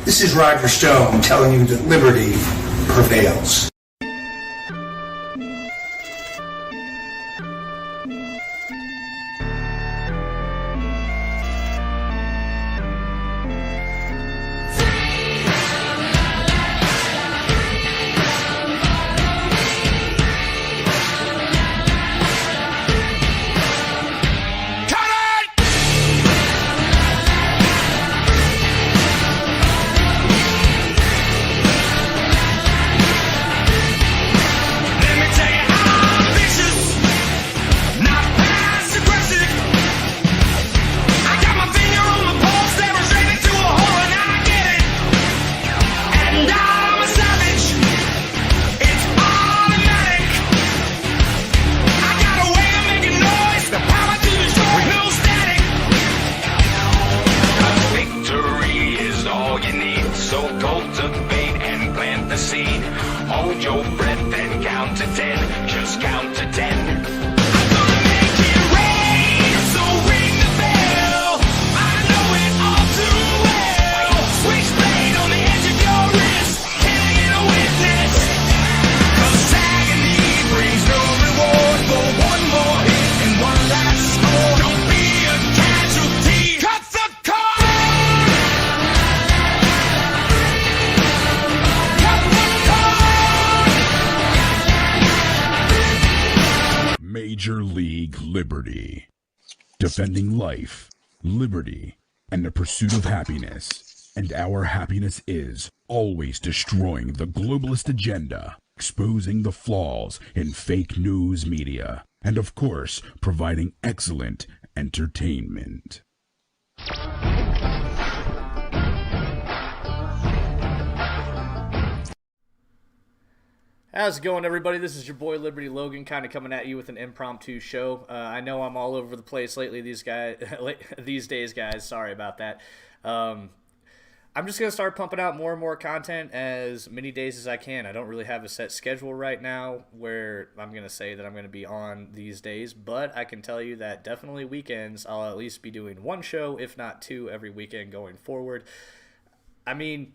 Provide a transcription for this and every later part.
This is Roger Stone telling you that liberty prevails. Major League Liberty. Defending life, liberty, and the pursuit of happiness. And our happiness is always destroying the globalist agenda, exposing the flaws in fake news media, and of course, providing excellent entertainment. How's it going, everybody? This is your boy Liberty Logan, kind of coming at you with an impromptu show. I know I'm all over the place lately. These days, guys. Sorry about that. I'm just gonna start pumping out more and more content as many days as I can. I don't really have a set schedule right now where I'm gonna say that I'm gonna be on these days, but I can tell you that definitely weekends I'll at least be doing one show, if not two, every weekend going forward. I mean,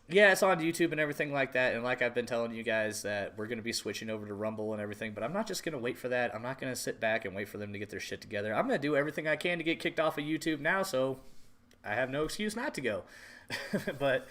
yeah, it's on YouTube and everything like that, and like I've been telling you guys that we're going to be switching over to Rumble and everything, but I'm not just going to wait for that. I'm not going to sit back and wait for them to get their shit together. I'm going to do everything I can to get kicked off of YouTube now, so I have no excuse not to go. But,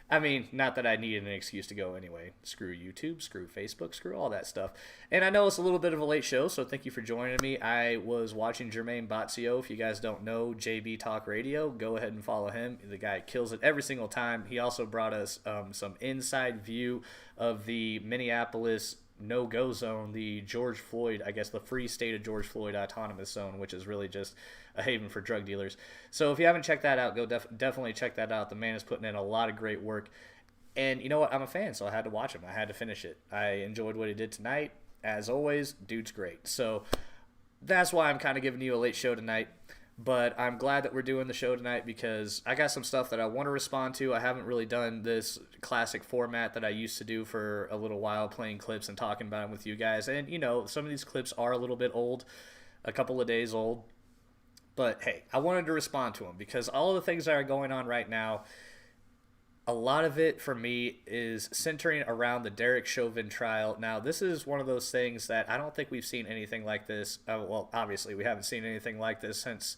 I mean, not that I needed an excuse to go anyway. Screw YouTube, screw Facebook, screw all that stuff. And I know it's a little bit of a late show, so thank you for joining me. I was watching Jermaine Bozzio. If you guys don't know JB Talk Radio, go ahead and follow him. The guy kills it every single time. He also brought us some inside view of the Minneapolis no-go zone, the George Floyd, I guess the free state of George Floyd autonomous zone, which is really just a haven for drug dealers. So if you haven't checked that out, go definitely check that out. The man is putting in a lot of great work. And you know what? I'm a fan, so I had to watch him. I had to finish it. I enjoyed what he did tonight. As always, dude's great. So that's why I'm kind of giving you a late show tonight. But I'm glad that we're doing the show tonight because I got some stuff that I want to respond to. I haven't really done this classic format that I used to do for a little while, playing clips and talking about them with you guys. And, you know, some of these clips are a little bit old, a couple of days old. But, hey, I wanted to respond to them because all of the things that are going on right now, a lot of it for me is centering around the Derek Chauvin trial. Now, this is one of those things that I don't think we've seen anything like this. Well, obviously, we haven't seen anything like this since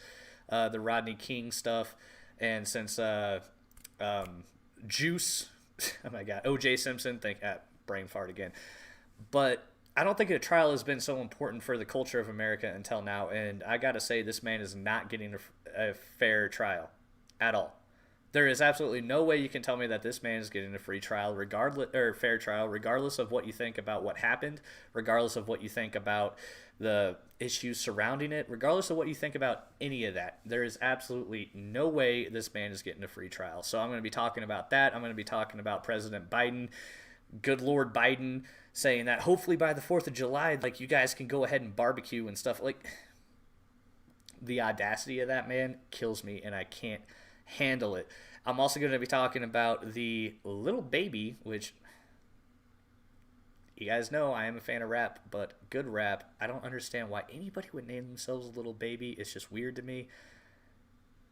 the Rodney King stuff and since Juice. Oh, my God. O.J. Simpson. Brain fart again. But I don't think a trial has been so important for the culture of America until now. And I got to say, this man is not getting a fair trial at all. There is absolutely no way you can tell me that this man is getting a free trial, fair trial, regardless of what you think about what happened, regardless of what you think about the issues surrounding it, regardless of what you think about any of that. There is absolutely no way this man is getting a free trial. So I'm going to be talking about that. I'm going to be talking about President Biden, good Lord Biden, saying that hopefully by the 4th of July, like, you guys can go ahead and barbecue and stuff. Like, the audacity of that man kills me, and I can't handle it. I'm also going to be talking about the little baby, which you guys know I am a fan of rap, but good rap. I don't understand why anybody would name themselves a little baby. It's just weird to me.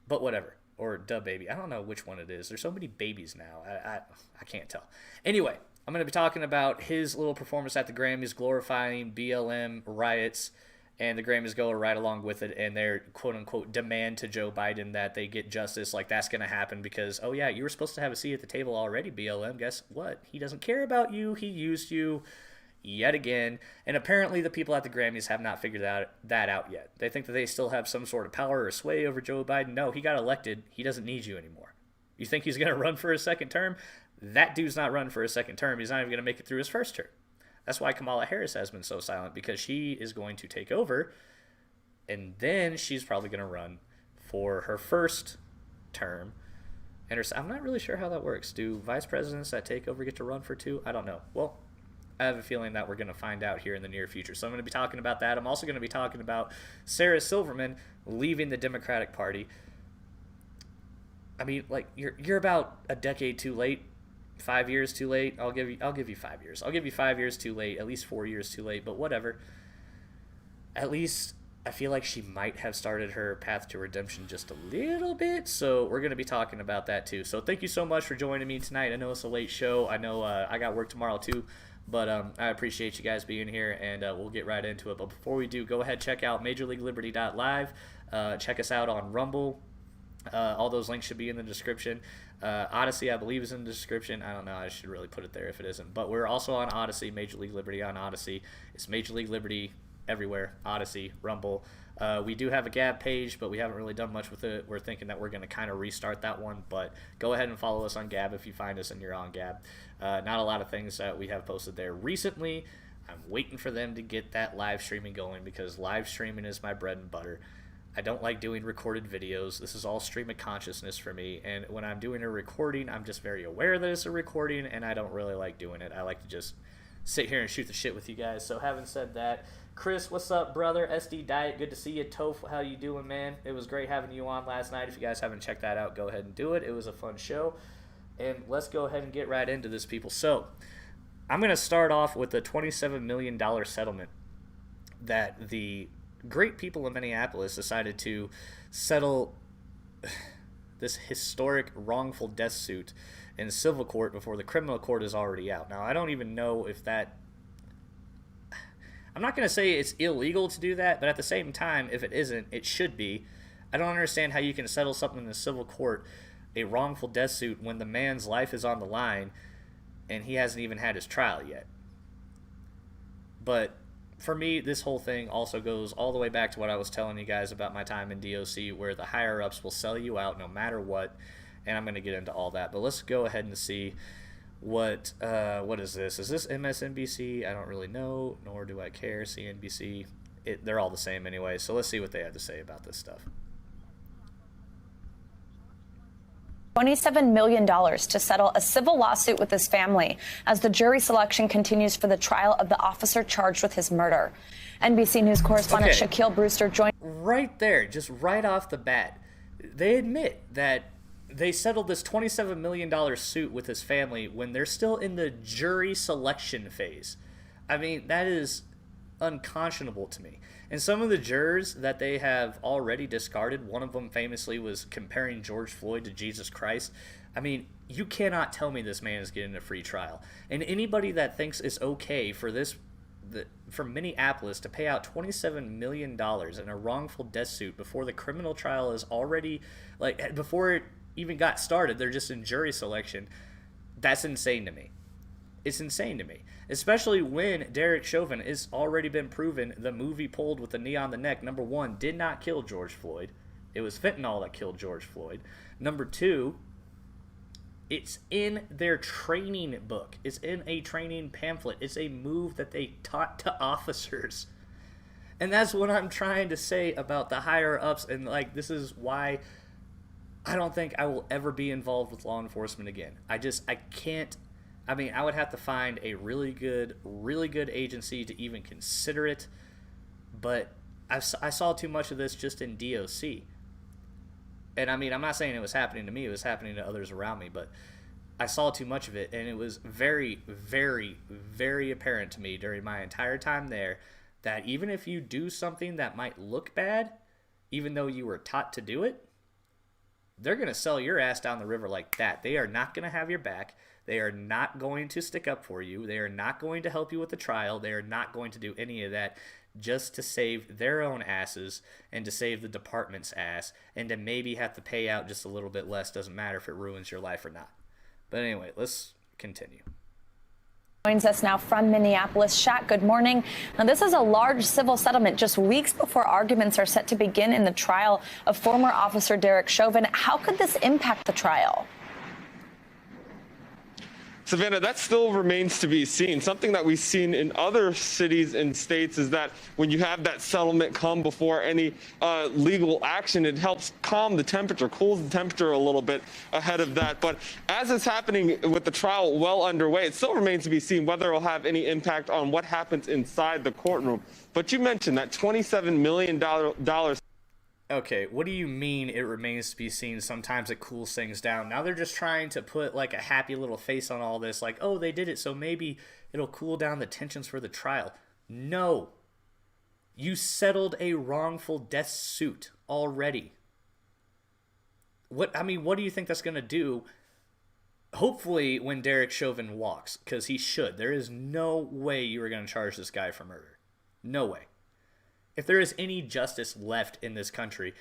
But whatever. or Da Baby. I don't know which one it is. There's so many babies now. I can't tell. Anyway, I'm going to be talking about his little performance at the Grammys glorifying BLM riots, and the Grammys go right along with it, and their quote-unquote demand to Joe Biden that they get justice. Like, that's going to happen because, oh yeah, you were supposed to have a seat at the table already, BLM. Guess what? He doesn't care about you. He used you yet again. And apparently the people at the Grammys have not figured that out yet. They think that they still have some sort of power or sway over Joe Biden. No, he got elected. He doesn't need you anymore. You think he's going to run for a second term? That dude's not running for a second term. He's not even going to make it through his first term. That's why Kamala Harris has been so silent, because she is going to take over, and then she's probably going to run for her first term. And I'm not really sure how that works. Do vice presidents that take over get to run for two? I don't know. Well, I have a feeling that we're going to find out here in the near future. So I'm going to be talking about that. I'm also going to be talking about Sarah Silverman leaving the Democratic Party. I mean, like, you're about a decade too late. 5 years too late. I'll give you 5 years. I'll give you 5 years too late. At least 4 years too late. But whatever. At least I feel like she might have started her path to redemption just a little bit. So we're going to be talking about that too. So thank you so much for joining me tonight. I know it's a late show. I know I got work tomorrow too. But I appreciate you guys being here, and we'll get right into it. But before we do, go ahead, check out MajorLeagueLiberty.live. Check us out on Rumble. All those links should be in the description. Odyssey, I believe, is in the description. I don't know. I should really put it there if it isn't. But we're also on Odyssey, Major League Liberty on Odyssey. It's Major League Liberty everywhere. Odyssey, Rumble. We do have a Gab page, but we haven't really done much with it. We're thinking that we're going to kind of restart that one. But go ahead and follow us on Gab if you find us and you're on Gab. Not a lot of things that we have posted there recently. I'm waiting for them to get that live streaming going, because live streaming is my bread and butter. I don't like doing recorded videos. This is all stream of consciousness for me. And when I'm doing a recording, I'm just very aware that it's a recording, and I don't really like doing it. I like to just sit here and shoot the shit with you guys. So having said that, Chris, what's up, brother? SD Diet, good to see you. Toph, how you doing, man? It was great having you on last night. If you guys haven't checked that out, go ahead and do it. It was a fun show. And let's go ahead and get right into this, people. So I'm going to start off with the $27 million settlement that the great people in Minneapolis decided to settle this historic wrongful death suit in civil court before the criminal court is already out. Now, I don't even know if that... I'm not going to say it's illegal to do that, but at the same time, if it isn't, it should be. I don't understand how you can settle something in the civil court, a wrongful death suit, when the man's life is on the line and he hasn't even had his trial yet. But for me, this whole thing also goes all the way back to what I was telling you guys about my time in DOC, where the higher-ups will sell you out no matter what, and I'm going to get into all that. But let's go ahead and see what is this? Is this MSNBC? I don't really know, nor do I care. CNBC, they're all the same anyway, so let's see what they have to say about this stuff. $27 million to settle a civil lawsuit with his family as the jury selection continues for the trial of the officer charged with his murder. NBC News correspondent Shaquille Brewster joined. Right there, just right off the bat, they admit that they settled this $27 million suit with his family when they're still in the jury selection phase. I mean, that is unconscionable to me. And some of the jurors that they have already discarded, one of them famously was comparing George Floyd to Jesus Christ. I mean, you cannot tell me this man is getting a free trial. And anybody that thinks it's okay for for Minneapolis to pay out $27 million in a wrongful death suit before the criminal trial is already, like, before it even got started, they're just in jury selection, that's insane to me. It's insane to me, especially when Derek Chauvin has already been proven the movie Pulled with the Knee on the Neck, number one, did not kill George Floyd. It was fentanyl that killed George Floyd. Number two, it's in their training book. It's in a training pamphlet. It's a move that they taught to officers. And that's what I'm trying to say about the higher ups. And like, this is why I don't think I will ever be involved with law enforcement again. I can't. I mean, I would have to find a really good agency to even consider it. But I saw too much of this just in DOC. And I mean, I'm not saying it was happening to me. It was happening to others around me. But I saw too much of it. And it was very, very, very apparent to me during my entire time there that even if you do something that might look bad, even though you were taught to do it, they're going to sell your ass down the river like that. They are not going to have your back. They are not going to stick up for you. They are not going to help you with the trial. They are not going to do any of that just to save their own asses and to save the department's ass and to maybe have to pay out just a little bit less. Doesn't matter if it ruins your life or not. But anyway, let's continue. Joins us now from Minneapolis. Shaq, good morning. Now, this is a large civil settlement just weeks before arguments are set to begin in the trial of former officer Derek Chauvin. How could this impact the trial? Savannah, that still remains to be seen. Something that we've seen in other cities and states is that when you have that settlement come before any legal action, it helps calm the temperature, cools the temperature a little bit ahead of that. But as it's happening with the trial well underway, it still remains to be seen whether it'll have any impact on what happens inside the courtroom. But you mentioned that $27 million. Okay, what do you mean it remains to be seen? Sometimes it cools things down. Now they're just trying to put like a happy little face on all this, like, oh, they did it, so maybe it'll cool down the tensions for the trial. No. You settled a wrongful death suit already. What do you think that's going to do? Hopefully when Derek Chauvin walks, because he should. There is no way you are going to charge this guy for murder. No way. If there is any justice left in this country,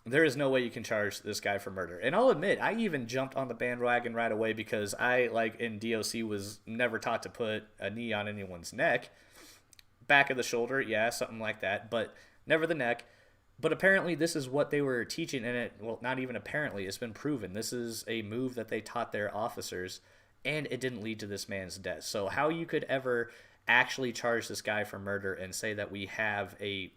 there is no way you can charge this guy for murder. And I'll admit, I even jumped on the bandwagon right away because I, like in DOC, was never taught to put a knee on anyone's neck. Back of the shoulder, yeah, something like that, but never the neck. But apparently this is what they were teaching, and not even apparently, it's been proven. This is a move that they taught their officers, and it didn't lead to this man's death. So how you could ever actually charge this guy for murder and say that we have a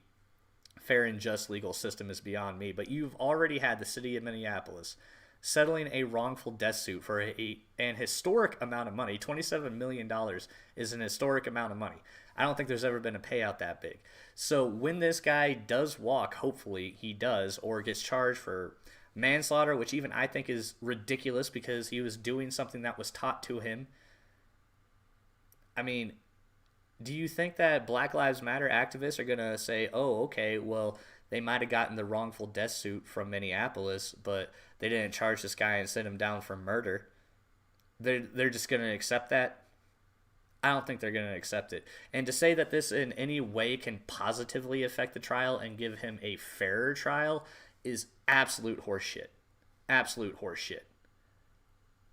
fair and just legal system is beyond me. But you've already had the city of Minneapolis settling a wrongful death suit for an historic amount of money. $27 million is an historic amount of money. I don't think there's ever been a payout that big. So when this guy does walk, hopefully he does, or gets charged for manslaughter, which even I think is ridiculous because he was doing something that was taught to him. I mean, do you think that Black Lives Matter activists are going to say, oh, okay, well, they might have gotten the wrongful death suit from Minneapolis, but they didn't charge this guy and send him down for murder? They're just going to accept that? I don't think they're going to accept it. And to say that this in any way can positively affect the trial and give him a fairer trial is absolute horseshit. Absolute horseshit.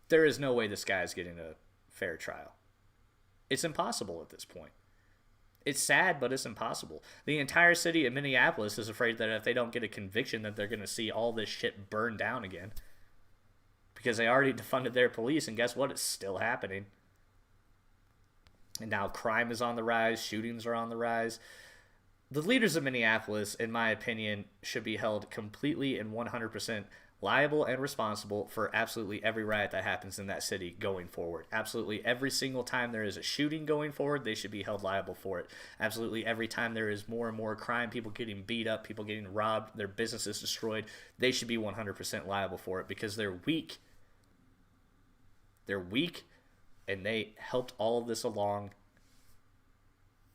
There is no way this guy is getting a fair trial. It's impossible at this point. It's sad, but it's impossible. The entire city of Minneapolis is afraid that if they don't get a conviction that they're going to see all this shit burn down again. Because they already defunded their police, and guess what? It's still happening. And now crime is on the rise, shootings are on the rise. The leaders of Minneapolis, in my opinion, should be held completely and 100% liable and responsible for absolutely every riot that happens in that city going forward. Absolutely every single time there is a shooting going forward, they should be held liable for it. Absolutely every time there is more and more crime, people getting beat up, people getting robbed, their businesses destroyed, they should be 100% liable for it because they're weak. They're weak, and they helped all of this along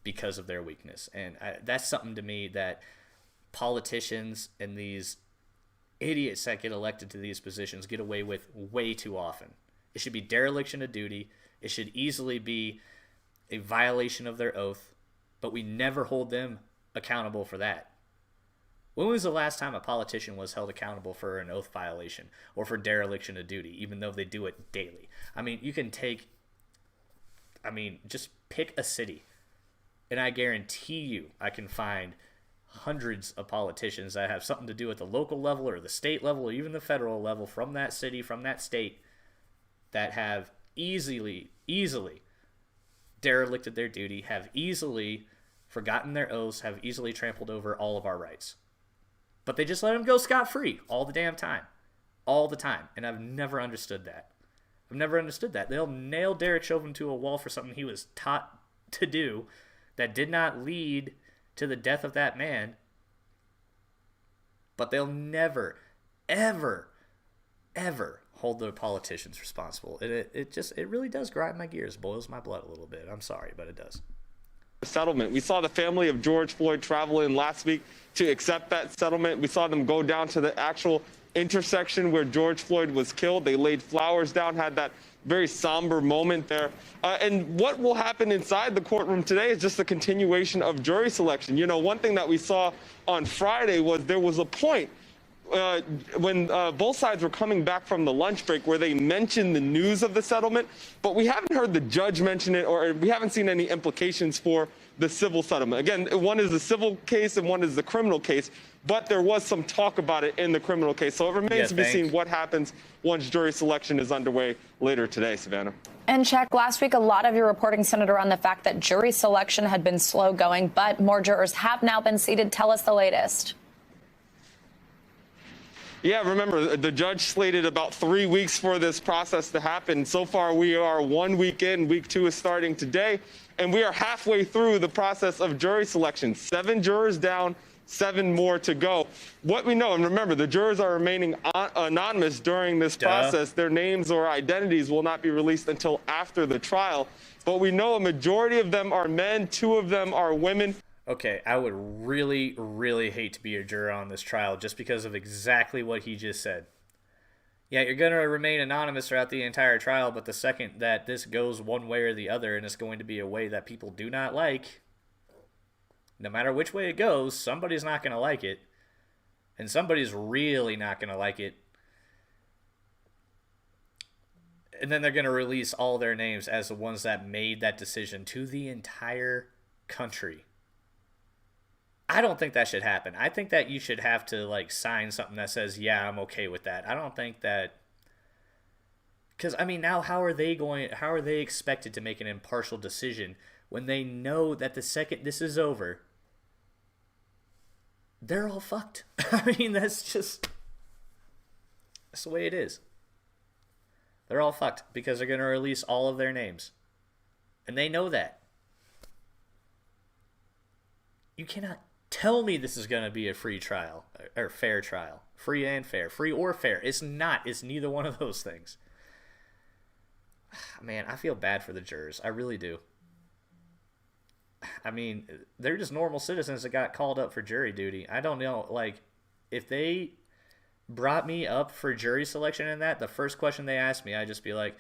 because of their weakness. And that's something to me that politicians and these idiots that get elected to these positions get away with way too often. It should be dereliction of duty. It should easily be a violation of their oath, but we never hold them accountable for that. When was the last time a politician was held accountable for an oath violation or for dereliction of duty, even though they do it daily? I mean, just pick a city, and I guarantee you I can find hundreds of politicians that have something to do at the local level or the state level or even the federal level from that city, from that state, that have easily derelicted their duty, have easily forgotten their oaths, have easily trampled over all of our rights. But they just let them go scot-free all the damn time. All the time. And I've never understood that. They'll nail Derek Chauvin to a wall for something he was taught to do that did not lead to the death of that man, but they'll never, ever, ever hold the politicians responsible. It really does grind my gears, boils my blood a little bit. I'm sorry, but it does. settlement. We saw the family of George Floyd travel in last week to accept that settlement. We saw them go down to the actual intersection where George Floyd was killed. They laid flowers down, had that very somber moment there. And what will happen inside the courtroom today is just a continuation of jury selection. You know, one thing that we saw on Friday was there was a point when both sides were coming back from the lunch break where they mentioned the news of the settlement, but we haven't heard the judge mention it, or we haven't seen any implications for the civil settlement. Again, one is the civil case and one is the criminal case, but there was some talk about it in the criminal case. So it remains to be seen what happens once jury selection is underway later today, Savannah. And Chuck, last week, a lot of your reporting centered around the fact that jury selection had been slow going, but more jurors have now been seated. Tell us the latest. Yeah, remember, the judge slated about 3 weeks for this process to happen. So far, we are 1 week in. Week 2 is starting today, and we are halfway through the process of jury selection. 7 jurors down, 7 more to go. What we know, and remember, the jurors are remaining anonymous during this process. Their names or identities will not be released until after the trial. But we know a majority of them are men, 2 of them are women. Okay, I would really, really hate to be a juror on this trial just because of exactly what he just said. Yeah, you're going to remain anonymous throughout the entire trial, but the second that this goes one way or the other, and it's going to be a way that people do not like, no matter which way it goes, somebody's not going to like it, and somebody's really not going to like it. And then they're going to release all their names as the ones that made that decision to the entire country. I don't think that should happen. I think that you should have to like sign something that says, yeah, I'm okay with that. I don't think that, because I mean, now how are they expected to make an impartial decision when they know that the second this is over, they're all fucked? I mean, that's the way it is. They're all fucked because they're going to release all of their names. And they know that. You cannot tell me this is going to be a free trial or fair trial. Free and fair. Free or fair. It's not. It's neither one of those things. Man, I feel bad for the jurors. I really do. I mean, they're just normal citizens that got called up for jury duty. I don't know. Like, if they brought me up for jury selection in that, the first question they asked me, I'd just be like,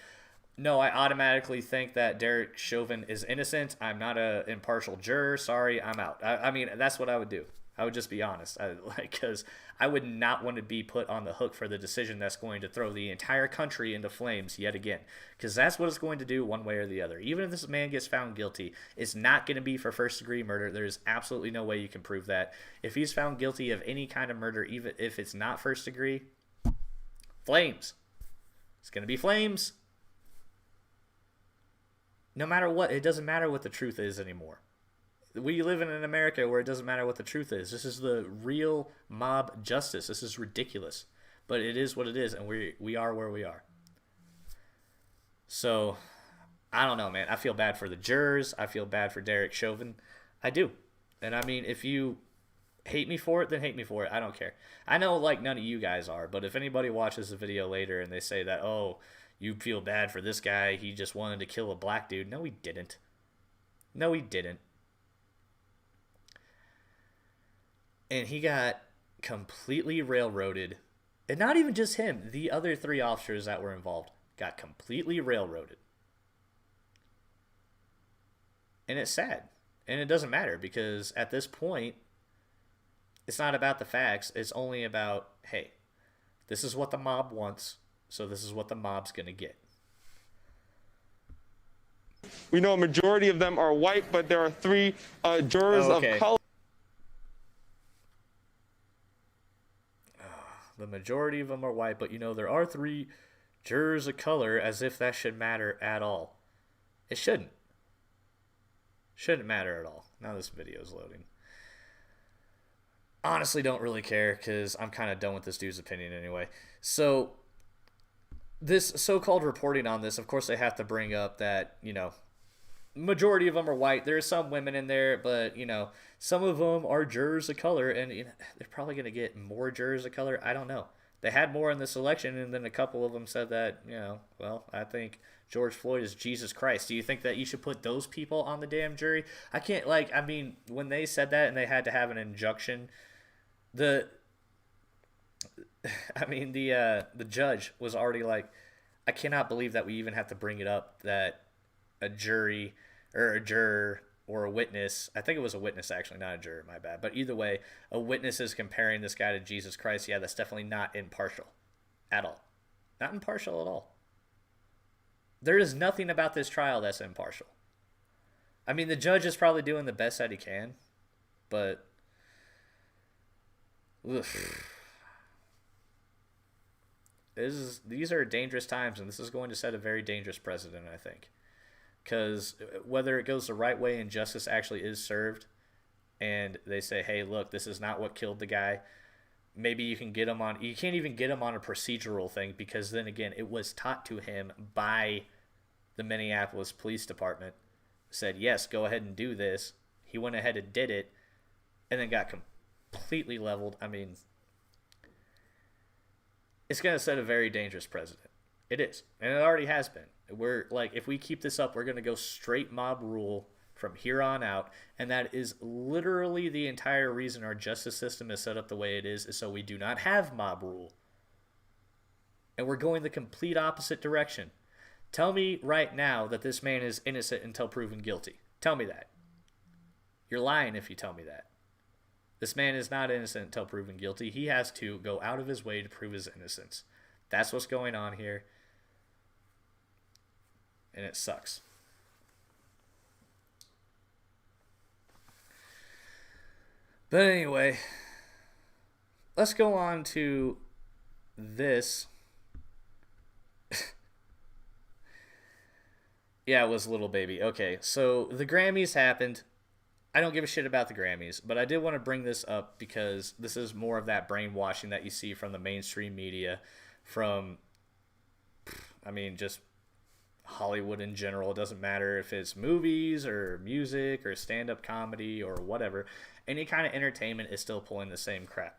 no, I automatically think that Derek Chauvin is innocent. I'm not an impartial juror. Sorry, I'm out. I mean, that's what I would do. I would just be honest, because I would not want to be put on the hook for the decision that's going to throw the entire country into flames yet again, because that's what it's going to do one way or the other. Even if this man gets found guilty, it's not going to be for first-degree murder. There's absolutely no way you can prove that. If he's found guilty of any kind of murder, even if it's not first-degree, flames. It's going to be flames. No matter what, it doesn't matter what the truth is anymore. We live in an America where it doesn't matter what the truth is. This is the real mob justice. This is ridiculous. But it is what it is, and we are where we are. So, I don't know, man. I feel bad for the jurors. I feel bad for Derek Chauvin. I do. And I mean, if you hate me for it, then hate me for it. I don't care. I know, like, none of you guys are, but if anybody watches the video later and they say that, oh, you feel bad for this guy, he just wanted to kill a black dude. No, he didn't. No, he didn't. And he got completely railroaded. And not even just him. The other 3 officers that were involved got completely railroaded. And it's sad. And it doesn't matter, because at this point, it's not about the facts. It's only about, hey, this is what the mob wants, so this is what the mob's going to get. We know a majority of them are white, but there are 3 jurors of color. The majority of them are white, but, you know, there are 3 jurors of color, as if that should matter at all. It shouldn't. Shouldn't matter at all. Now this video's loading. Honestly, don't really care, because I'm kind of done with this dude's opinion anyway. So, this so-called reporting on this, of course they have to bring up that, you know, majority of them are white. There are some women in there, but, you know, some of them are jurors of color, and you know, they're probably going to get more jurors of color. I don't know. They had more in this election, and then a couple of them said that, well, I think George Floyd is Jesus Christ. Do you think that you should put those people on the damn jury? I can't, when they said that and they had to have an injunction, the judge was already like, I cannot believe that we even have to bring it up that a jury or a juror or a witness, I think it was a witness actually, not a juror, my bad. But either way, a witness is comparing this guy to Jesus Christ. Yeah, that's definitely not impartial at all. Not impartial at all. There is nothing about this trial that's impartial. I mean, the judge is probably doing the best that he can, but these are dangerous times, and this is going to set a very dangerous precedent, I think. Because whether it goes the right way and justice actually is served, and they say, hey, look, this is not what killed the guy, maybe you can get him on, you can't even get him on a procedural thing, because then again, it was taught to him by the Minneapolis Police Department, said, yes, go ahead and do this. He went ahead and did it, and then got completely leveled. I mean, it's going to set a very dangerous precedent. It is, and it already has been. We're like, if we keep this up, we're going to go straight mob rule from here on out, and that is literally the entire reason our justice system is set up the way it is so we do not have mob rule. And we're going the complete opposite direction. Tell me right now that this man is innocent until proven guilty. Tell me that. You're lying if you tell me that. This man is not innocent until proven guilty. He has to go out of his way to prove his innocence. That's what's going on here. And it sucks. But anyway, let's go on to this. Yeah, it was Little Baby. Okay, so the Grammys happened. I don't give a shit about the Grammys, but I did want to bring this up because this is more of that brainwashing that you see from the mainstream media, from, just Hollywood in general. It doesn't matter if it's movies or music or stand-up comedy or whatever. Any kind of entertainment is still pulling the same crap.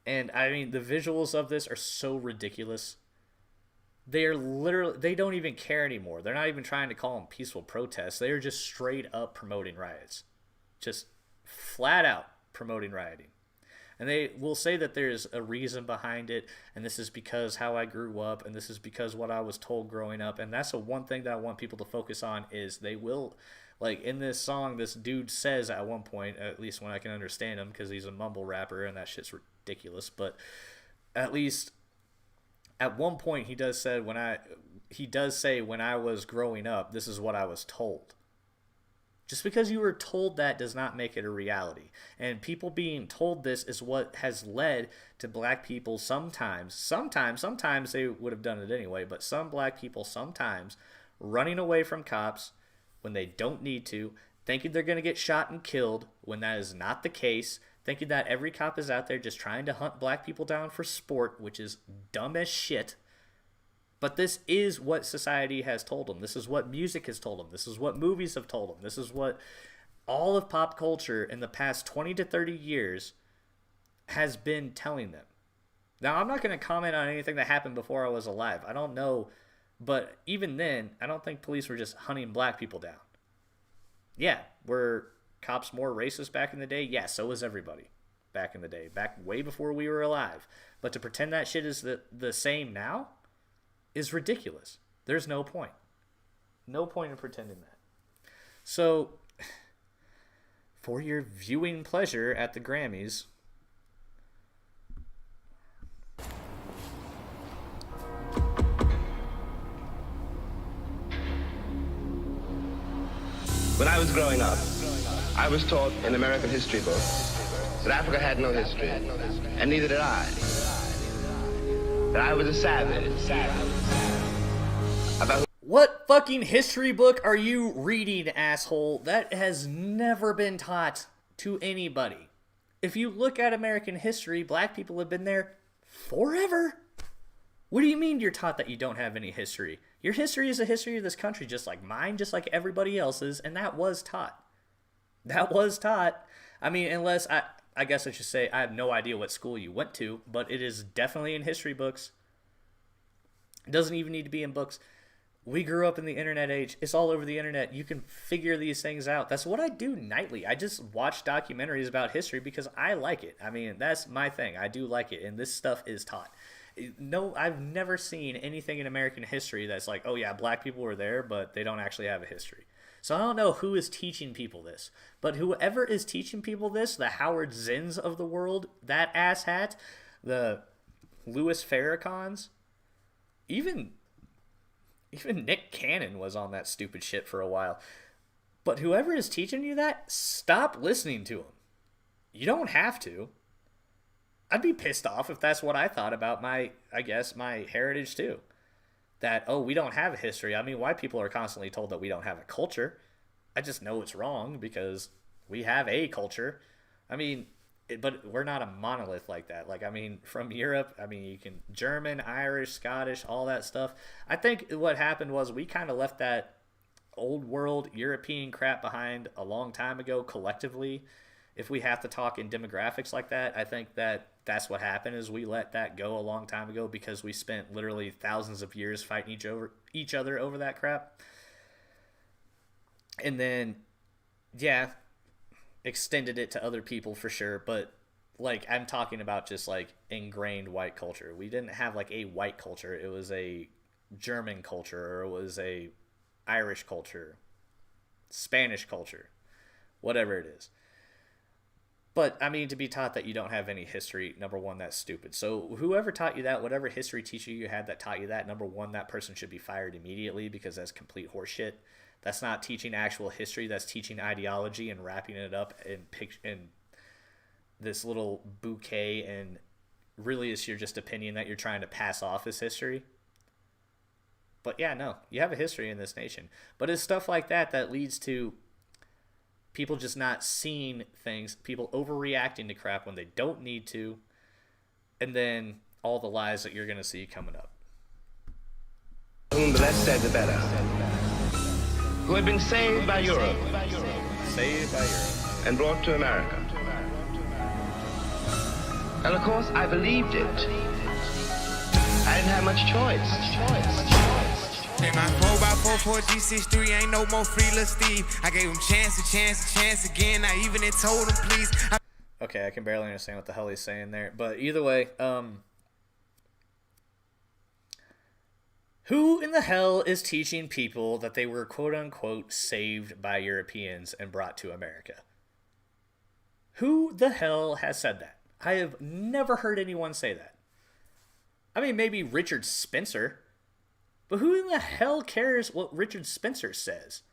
And the visuals of this are so ridiculous. They don't even care anymore. They're not even trying to call them peaceful protests. They are just straight up promoting riots. Just flat out promoting rioting. And they will say that there's a reason behind it, and this is because how I grew up, and this is because what I was told growing up. And that's the one thing that I want people to focus on is they will, like in this song, this dude says at one point, at least when I can understand him, because he's a mumble rapper, and that shit's ridiculous, but at least at one point he does say when I was growing up, this is what I was told. Just because you were told that does not make it a reality. And people being told this is what has led to black people sometimes they would have done it anyway, but some black people sometimes running away from cops when they don't need to, thinking they're going to get shot and killed when that is not the case, thinking that every cop is out there just trying to hunt black people down for sport, which is dumb as shit. But this is what society has told them. This is what music has told them. This is what movies have told them. This is what all of pop culture in the past 20 to 30 years has been telling them. Now, I'm not going to comment on anything that happened before I was alive. I don't know. But even then, I don't think police were just hunting black people down. Yeah, were cops more racist back in the day? Yeah, so was everybody back in the day. Back way before we were alive. But to pretend that shit is the same now is ridiculous. There's no point. No point in pretending that. So, for your viewing pleasure at the Grammys, when I was growing up, I was taught in American history books that Africa had no history, and neither did I. That I was a savage. What fucking history book are you reading, asshole? That has never been taught to anybody. If you look at American history, black people have been there forever. What do you mean you're taught that you don't have any history? Your history is a history of this country, just like mine, just like everybody else's, and that was taught. That was taught. I mean, unless I guess I should say I have no idea what school you went to, but it is definitely in history books. It doesn't even need to be in books. We grew up in the internet age. It's all over the internet. You can figure these things out. That's what I do nightly. I just watch documentaries about history because I like it. I mean, that's my thing. I do like it, and this stuff is taught. No, I've never seen anything in American history that's like, oh yeah, black people were there, but they don't actually have a history. So I don't know who is teaching people this, but whoever is teaching people this, the Howard Zinns of the world, that asshat, the Louis Farrakhan's, even Nick Cannon was on that stupid shit for a while. But whoever is teaching you that, stop listening to him. You don't have to. I'd be pissed off if that's what I thought about my heritage too. That, oh, we don't have a history. I mean, white people are constantly told that we don't have a culture. I just know it's wrong because we have a culture. I mean, but we're not a monolith like that. Like, I mean, from Europe, I mean, you can German, Irish, Scottish, all that stuff. I think what happened was we kind of left that old world European crap behind a long time ago collectively. If we have to talk in demographics like that, I think that's what happened is we let that go a long time ago because we spent literally thousands of years fighting each other over that crap. And then, yeah, extended it to other people for sure, but like I'm talking about just like ingrained white culture. We didn't have like a white culture. It was a German culture, or it was a Irish culture, Spanish culture, whatever it is. But I mean, to be taught that you don't have any history, number one, that's stupid. So whoever taught you that, whatever history teacher you had that taught you that, number one, that person should be fired immediately because that's complete horseshit. That's not teaching actual history. That's teaching ideology and wrapping it up in this little bouquet, and really it's your just opinion that you're trying to pass off as history. But yeah, no, you have a history in this nation. But it's stuff like that that leads to people just not seeing things, people overreacting to crap when they don't need to, and then all the lies that you're going to see coming up. Whom the less said, the better. Who had been saved by Europe. Saved by Europe. And brought to America. And of course, I believed it. I didn't have much choice. In my 4x4 G63 ain't no more free little Steve. I gave him chance again. I even told him please. Okay, I can barely understand what the hell he's saying there. But either way, who in the hell is teaching people that they were quote-unquote saved by Europeans and brought to America? Who the hell has said that? I have never heard anyone say that. I mean, maybe Richard Spencer. But who in the hell cares what Richard Spencer says?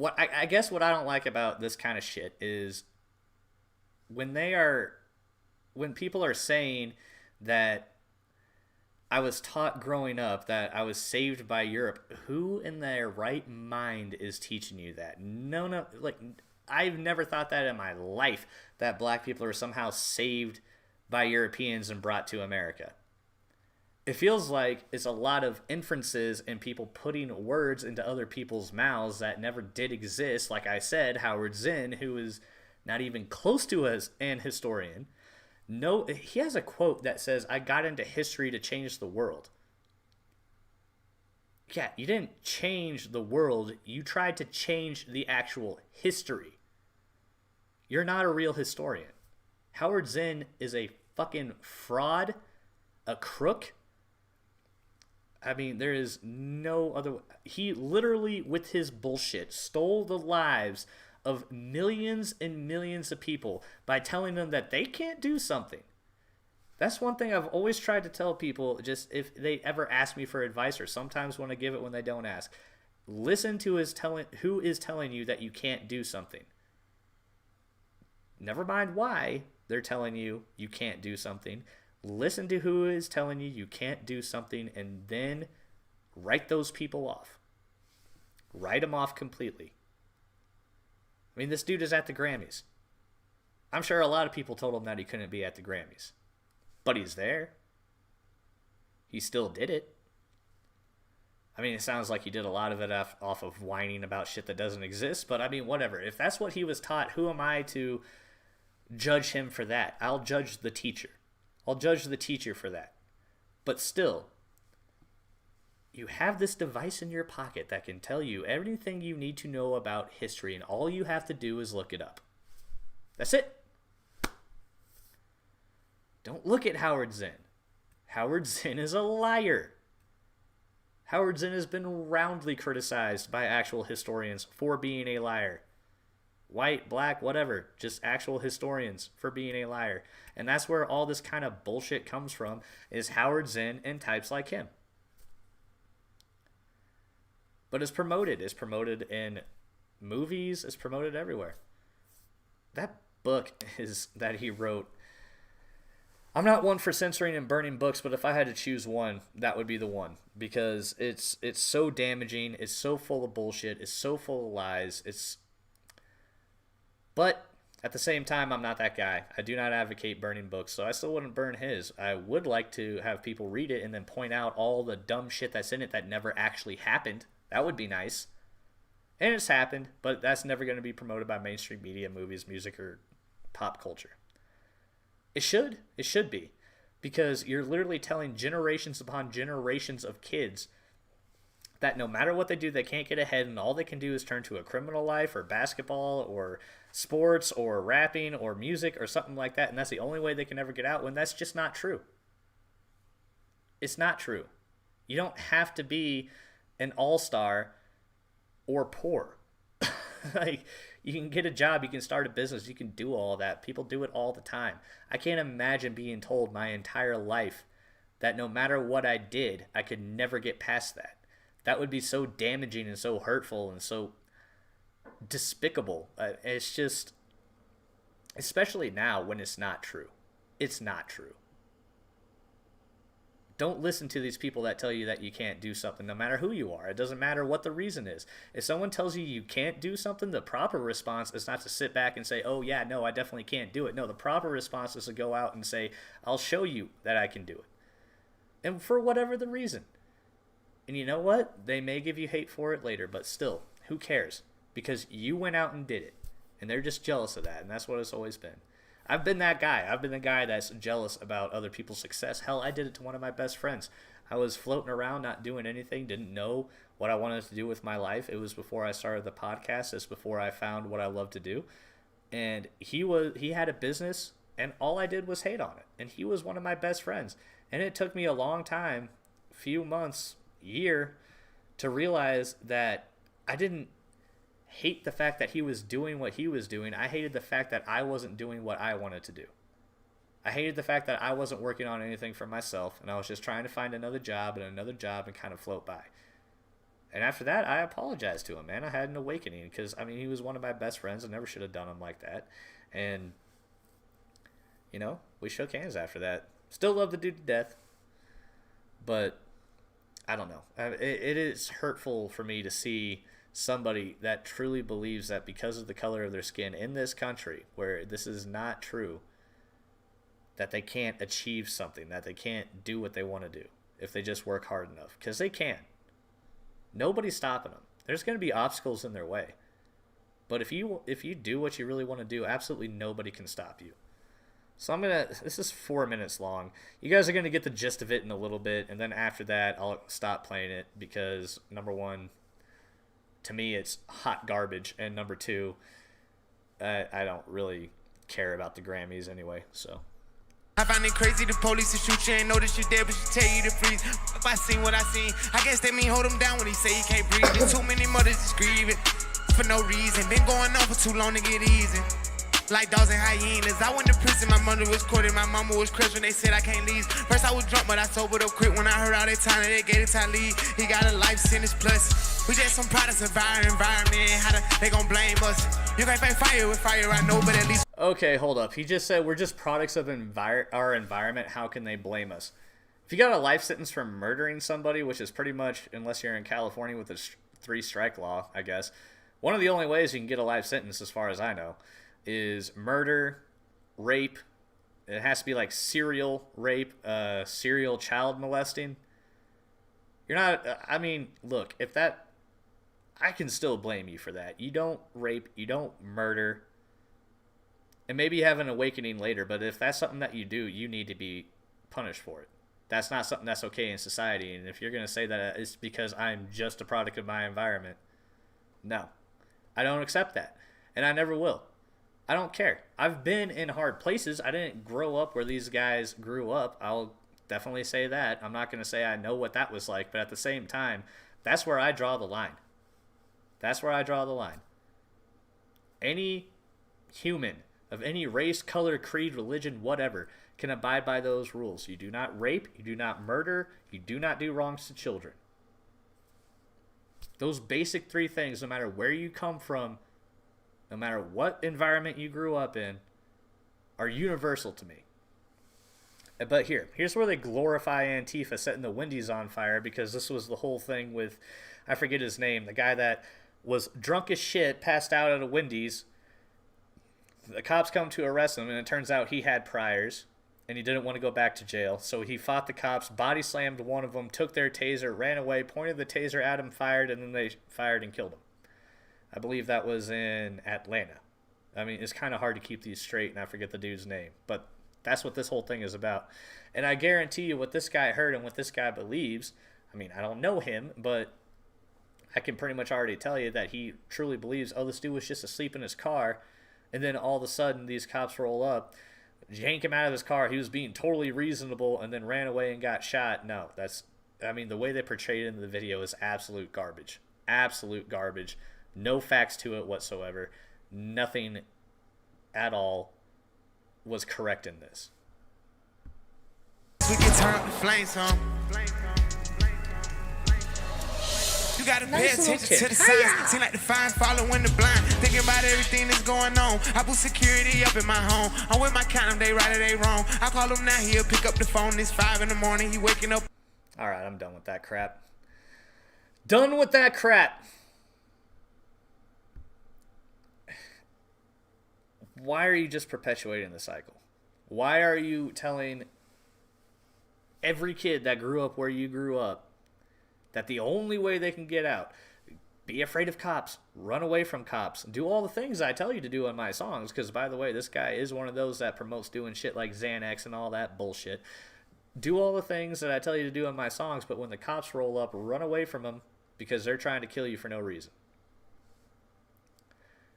I guess what I don't like about this kind of shit is when people are saying that I was taught growing up that I was saved by Europe. Who in their right mind is teaching you that? No, like I've never thought that in my life, that black people are somehow saved by Europeans and brought to America. It feels like it's a lot of inferences and people putting words into other people's mouths that never did exist. Like I said, Howard Zinn, who is not even close to an historian, no, he has a quote that says, "I got into history to change the world." Yeah, you didn't change the world. You tried to change the actual history. You're not a real historian. Howard Zinn is a fucking fraud, a crook. I mean, there is no other. He literally, with his bullshit, stole the lives of millions and millions of people by telling them that they can't do something. That's one thing I've always tried to tell people, just if they ever ask me for advice, or sometimes when I give it when they don't ask. Listen to who is telling you that you can't do something. Never mind why they're telling you you can't do something. Listen to who is telling you can't do something, and then write those people off. Write them off completely. I mean, this dude is at the Grammys. I'm sure a lot of people told him that he couldn't be at the Grammys. But he's there. He still did it. I mean, it sounds like he did a lot of it off of whining about shit that doesn't exist, but I mean, whatever. If that's what he was taught, who am I to judge him for that? I'll judge the teacher. I'll judge the teacher for that. But still, you have this device in your pocket that can tell you everything you need to know about history, and all you have to do is look it up. That's it. Don't look at Howard Zinn. Howard Zinn is a liar. Howard Zinn has been roundly criticized by actual historians for being a liar. White, black, whatever, just actual historians for being a liar. And that's where all this kind of bullshit comes from, is Howard Zinn and types like him. But it's promoted. It's promoted in movies. It's promoted everywhere. That book that he wrote, I'm not one for censoring and burning books, but if I had to choose one, that would be the one, because it's so damaging, it's so full of bullshit, it's so full of lies. But at the same time, I'm not that guy. I do not advocate burning books, so I still wouldn't burn his. I would like to have people read it and then point out all the dumb shit that's in it that never actually happened. That would be nice. And it's happened, but that's never going to be promoted by mainstream media, movies, music, or pop culture. It should be, because you're literally telling generations upon generations of kids that no matter what they do, they can't get ahead, and all they can do is turn to a criminal life or basketball or sports or rapping or music or something like that, and that's the only way they can ever get out, when that's just not true. It's not true. You don't have to be an all-star or poor. Like, you can get a job, you can start a business, you can do all that. People do it all the time. I can't imagine being told my entire life that no matter what I did, I could never get past that. That would be so damaging and so hurtful and so despicable. It's just, especially now when it's not true. It's not true. Don't listen to these people that tell you that you can't do something, no matter who you are. It doesn't matter what the reason is. If someone tells you you can't do something, the proper response is not to sit back and say, oh yeah, no, I definitely can't do it. No, the proper response is to go out and say, I'll show you that I can do it. And for whatever the reason. And you know what? They may give you hate for it later, but still, who cares? Because you went out and did it. And they're just jealous of that, and that's what it's always been. I've been that guy. I've been the guy that's jealous about other people's success. Hell, I did it to one of my best friends. I was floating around, not doing anything, didn't know what I wanted to do with my life. It was before I started the podcast. It's before I found what I love to do. And he had a business, and all I did was hate on it. And he was one of my best friends. And it took me a long time, few months, year, to realize that I didn't hate the fact that he was doing what he was doing. I hated the fact that I wasn't doing what I wanted to do. I hated the fact that I wasn't working on anything for myself, and I was just trying to find another job and kind of float by. And after that, I apologized to him, man. I had an awakening, because, I mean, he was one of my best friends. I never should have done him like that. And, you know, we shook hands after that. Still love the dude to death. But, I don't know. It is hurtful for me to see somebody that truly believes that because of the color of their skin in this country, where this is not true, that they can't achieve something, that they can't do what they want to do if they just work hard enough. Because they can. Nobody's stopping them. There's going to be obstacles in their way. But if you do what you really want to do, absolutely nobody can stop you. So this is 4 minutes long. You guys are going to get the gist of it in a little bit, and then after that, I'll stop playing it because, number one, to me, it's hot garbage, and number two, I don't really care about the Grammys anyway, so. I find it crazy the police will shoot you and know that you dead, but she tell you to freeze. If I seen what I seen, I guess that mean hold him down when he say he can't breathe. There's too many mothers just grieving for no reason. Been going on for too long to get easy. Like dogs and hyenas. I went to prison, my mother was courted, my mama was crushed when they said I can't leave. First I was drunk, but I sobered up quick when I heard all that time that they gave it time leave. He got a life sentence plus. We just some products of our environment. They gon' blame us? You can't fight fire with fire, I know, but at least. Okay, hold up. He just said we're just products of our environment. How can they blame us? If you got a life sentence for murdering somebody, which is pretty much, unless you're in California with a 3-strike law, I guess, one of the only ways you can get a life sentence, as far as I know, is murder, rape. It has to be like serial rape, serial child molesting. You're not, I mean, look, if that, I can still blame you for that. You don't rape, you don't murder, and maybe you have an awakening later, but if that's something that you do, you need to be punished for it. That's not something that's okay in society, and if you're going to say that it's because I'm just a product of my environment, no. I don't accept that, and I never will. I don't care. I've been in hard places. I didn't grow up where these guys grew up. I'll definitely say that. I'm not going to say I know what that was like, but at the same time, that's where I draw the line. That's where I draw the line. Any human of any race, color, creed, religion, whatever, can abide by those rules. You do not rape, you do not murder, you do not do wrongs to children. Those basic 3 things, no matter where you come from, no matter what environment you grew up in, are universal to me. But here's where they glorify Antifa setting the Wendy's on fire, because this was the whole thing with, I forget his name, the guy that was drunk as shit, passed out at a Wendy's. The cops come to arrest him, and it turns out he had priors, and he didn't want to go back to jail. So he fought the cops, body slammed one of them, took their taser, ran away, pointed the taser at him, fired, and then they fired and killed him. I believe that was in Atlanta. I mean, it's kind of hard to keep these straight, and I forget the dude's name. But that's what this whole thing is about. And I guarantee you what this guy heard and what this guy believes, I mean, I don't know him, but I can pretty much already tell you that he truly believes, oh, this dude was just asleep in his car, and then all of a sudden these cops roll up, yank him out of his car, he was being totally reasonable, and then ran away and got shot. No, that's, I mean, the way they portrayed it in the video is absolute garbage. Absolute garbage. No facts to it whatsoever. Nothing at all was correct in this. We can turn up the flames on. You gotta pay attention to the signs. Seem like the fine following the blind. Thinking about everything that's going on. I put security up in my home. I'm with my condom, they right or they wrong. I call him now, he'll pick up the phone. It's 5 in the morning, he waking up. All right, I'm done with that crap. Done with that crap. Why are you just perpetuating the cycle? Why are you telling every kid that grew up where you grew up that the only way they can get out, be afraid of cops, run away from cops, do all the things I tell you to do in my songs? Because, by the way, this guy is one of those that promotes doing shit like Xanax and all that bullshit. Do all the things that I tell you to do in my songs, but when the cops roll up, run away from them because they're trying to kill you for no reason.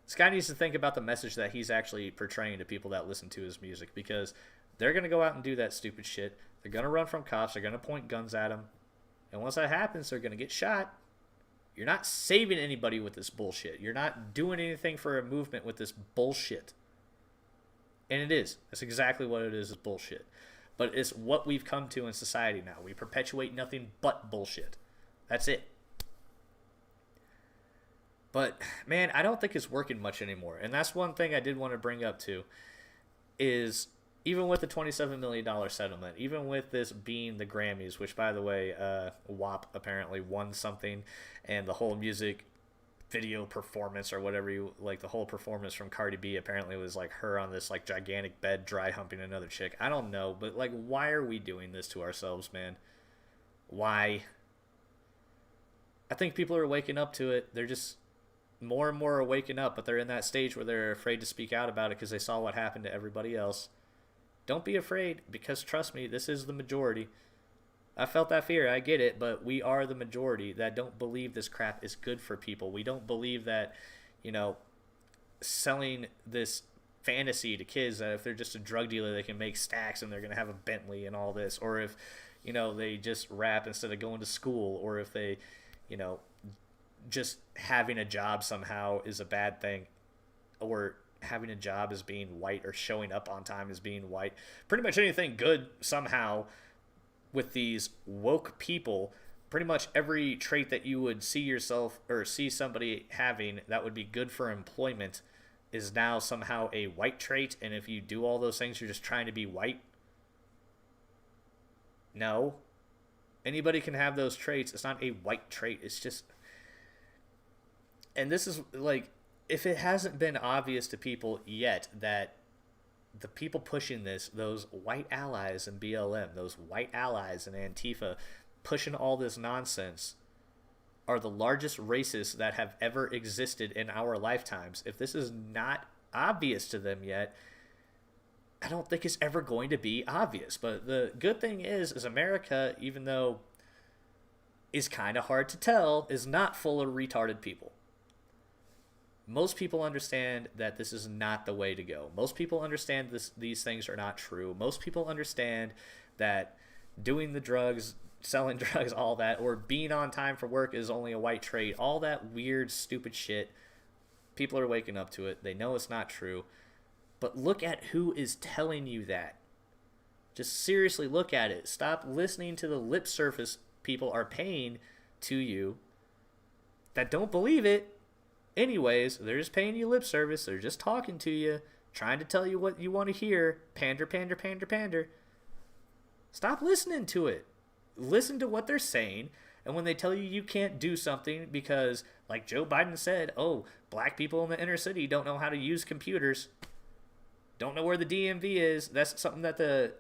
This guy needs to think about the message that he's actually portraying to people that listen to his music, because they're going to go out and do that stupid shit. They're going to run from cops. They're going to point guns at them. And once that happens, they're going to get shot. You're not saving anybody with this bullshit. You're not doing anything for a movement with this bullshit. And it is. That's exactly what it is bullshit. But it's what we've come to in society now. We perpetuate nothing but bullshit. That's it. But, man, I don't think it's working much anymore. And that's one thing I did want to bring up, too, is even with the $27 million settlement, even with this being the Grammys, which, by the way, WAP apparently won something, and the whole music video performance or whatever you, like, the whole performance from Cardi B apparently was, like, her on this, like, gigantic bed dry humping another chick. I don't know, but, like, why are we doing this to ourselves, man? Why? I think people are waking up to it. They're just... more and more are waking up, but they're in that stage where they're afraid to speak out about it because they saw what happened to everybody else. Don't be afraid, because trust me, this is the majority. I felt that fear, I get it, but we are the majority that don't believe this crap is good for people. We don't believe that, you know, selling this fantasy to kids that if they're just a drug dealer, they can make stacks and they're going to have a Bentley and all this, or if, you know, they just rap instead of going to school, or if they, you know, just having a job somehow is a bad thing, or having a job as being white, or showing up on time as being white. Pretty much anything good somehow with these woke people, pretty much every trait that you would see yourself or see somebody having that would be good for employment is now somehow a white trait. And if you do all those things, you're just trying to be white. No. Anybody can have those traits. It's not a white trait. It's just... And this is, like, if it hasn't been obvious to people yet that the people pushing this, those white allies in BLM, those white allies in Antifa, pushing all this nonsense are the largest racists that have ever existed in our lifetimes. If this is not obvious to them yet, I don't think it's ever going to be obvious. But the good thing is America, even though is kind of hard to tell, is not full of retarded people. Most people understand that this is not the way to go. Most people understand these things are not true. Most people understand that doing the drugs, selling drugs, all that, or being on time for work is only a white trait. All that weird, stupid shit. People are waking up to it. They know it's not true. But look at who is telling you that. Just seriously look at it. Stop listening to the lip service people are paying to you that don't believe it. Anyways, they're just paying you lip service. They're just talking to you, trying to tell you what you want to hear. Pander, pander, pander, pander. Stop listening to it. Listen to what they're saying. And when they tell you you can't do something because, like Joe Biden said, oh, black people in the inner city don't know how to use computers, don't know where the DMV is. That's something that the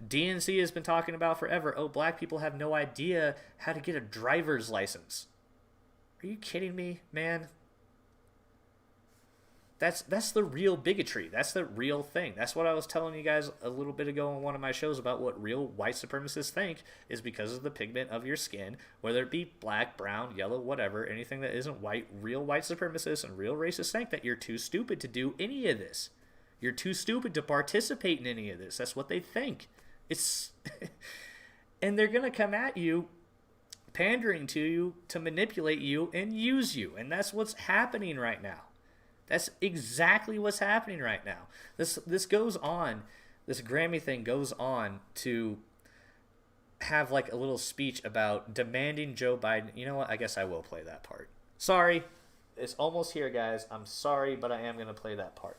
DNC has been talking about forever. Oh, black people have no idea how to get a driver's license. Are you kidding me, man? That's the real bigotry. That's the real thing. That's what I was telling you guys a little bit ago on one of my shows about what real white supremacists think is because of the pigment of your skin, whether it be black, brown, yellow, whatever, anything that isn't white. Real white supremacists and real racists think that you're too stupid to do any of this. You're too stupid to participate in any of this. That's what they think. It's and they're going to come at you, pandering to you, to manipulate you and use you. And that's what's happening right now. That's exactly what's happening right now. This goes on, this Grammy thing goes on to have like a little speech about demanding Joe Biden. You know what? I guess I will play that part. Sorry. It's almost here, guys. I'm sorry, but I am going to play that part.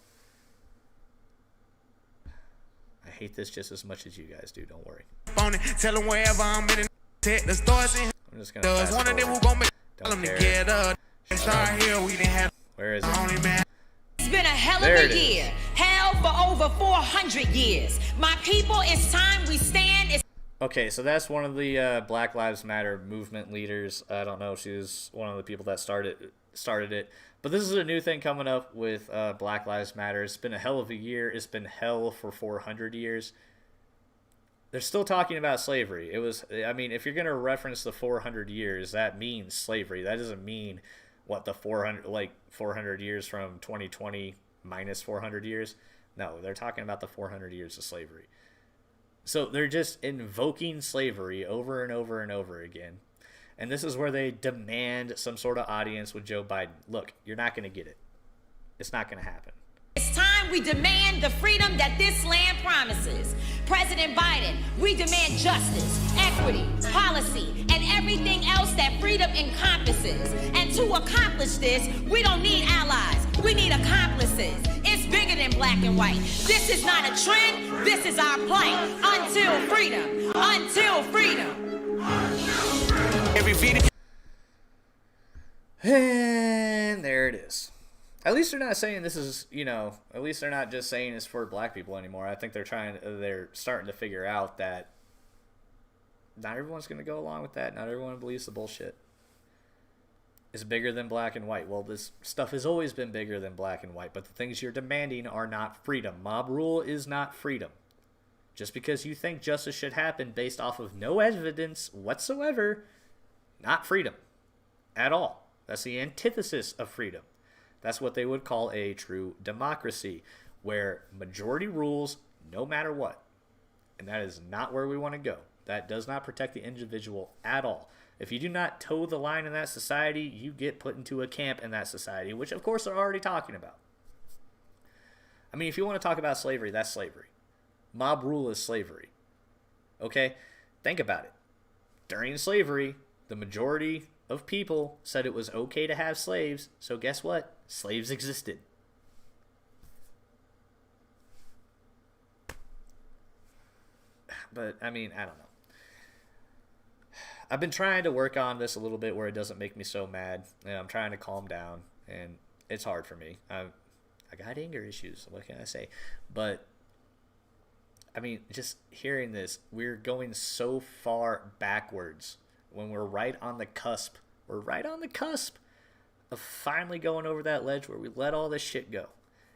I hate this just as much as you guys do. Don't worry. Tell them wherever I'm in the stores in. I'm just going to fast one of them forward. who gon' make Don't them care. together. Start here, we didn't have Where is it? only man. It's been a hell There of it a is. year. Hell for over 400 years. My people, it's time we stand. It's Okay, so that's one of the Black Lives Matter movement leaders. I don't know if she was one of the people that started it. But this is a new thing coming up with Black Lives Matter. It's been a hell of a year. It's been hell for 400 years. They're still talking about slavery. If you're going to reference the 400 years, that means slavery. That doesn't mean what the 400 years from 2020 minus 400 years. No, they're talking about the 400 years of slavery. So they're just invoking slavery over and over and over again. And this is where they demand some sort of audience with Joe Biden. Look, you're not going to get it. It's not going to happen. It's time we demand the freedom that this land promises. President Biden, we demand justice, equity, policy, and everything else that freedom encompasses. And to accomplish this, we don't need allies. We need accomplices. It's bigger than black and white. This is not a trend. This is our plight. Until freedom. Until freedom. Every video. And there it is. At least they're not saying this is, at least they're not just saying it's for black people anymore. I think they're starting to figure out that not everyone's going to go along with that. Not everyone believes the bullshit. It's bigger than black and white. Well, this stuff has always been bigger than black and white, but the things you're demanding are not freedom. Mob rule is not freedom. Just because you think justice should happen based off of no evidence whatsoever, not freedom at all. That's the antithesis of freedom. That's what they would call a true democracy, where majority rules no matter what. And that is not where we want to go. That does not protect the individual at all. If you do not toe the line in that society, you get put into a camp in that society, which of course they're already talking about. I mean, if you want to talk about slavery, that's slavery. Mob rule is slavery. Okay? Think about it. During slavery, the majority of people said it was okay to have slaves, so guess what? Slaves existed. But, I don't know. I've been trying to work on this a little bit where it doesn't make me so mad, and I'm trying to calm down, and it's hard for me. I got anger issues, what can I say? But I mean, just hearing this, we're going so far backwards when we're right on the cusp. We're right on the cusp of finally going over that ledge where we let all this shit go.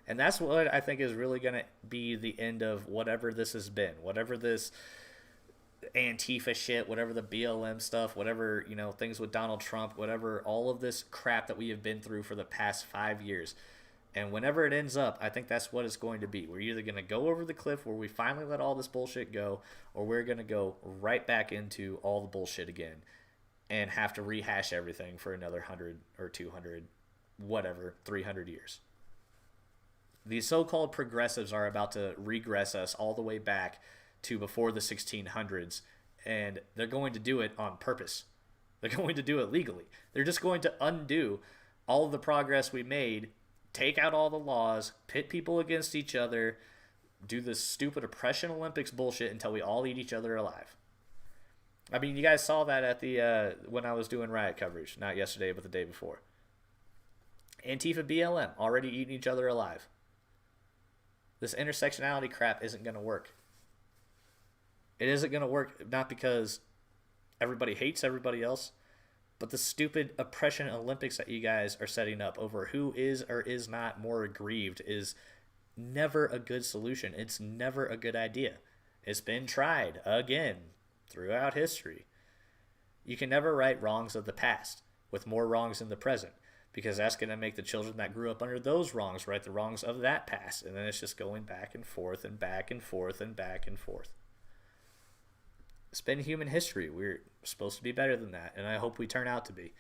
And that's what I think is really going to be the end of whatever this has been, whatever this Antifa shit, whatever the BLM stuff, whatever, you know, things with Donald Trump, whatever, all of this crap that we have been through for the past 5 years. And whenever it ends up, I think that's what it's going to be. We're either going to go over the cliff where we finally let all this bullshit go, or we're going to go right back into all the bullshit again and have to rehash everything for another 100 or 200, whatever, 300 years. These so-called progressives are about to regress us all the way back to before the 1600s, and they're going to do it on purpose. They're going to do it legally. They're just going to undo all of the progress we made, take out all the laws, pit people against each other, do this stupid oppression Olympics bullshit until we all eat each other alive. I mean, you guys saw that at the when I was doing riot coverage, not yesterday, but the day before. Antifa BLM already eating each other alive. This intersectionality crap isn't going to work. It isn't going to work, not because everybody hates everybody else, but the stupid oppression Olympics that you guys are setting up over who is or is not more aggrieved is never a good solution. It's never a good idea. It's been tried again throughout history. You can never right wrongs of the past with more wrongs in the present, because that's going to make the children that grew up under those wrongs right the wrongs of that past. And then it's just going back and forth and back and forth and back and forth. It's been human history. We're supposed to be better than that, and I hope we turn out to be.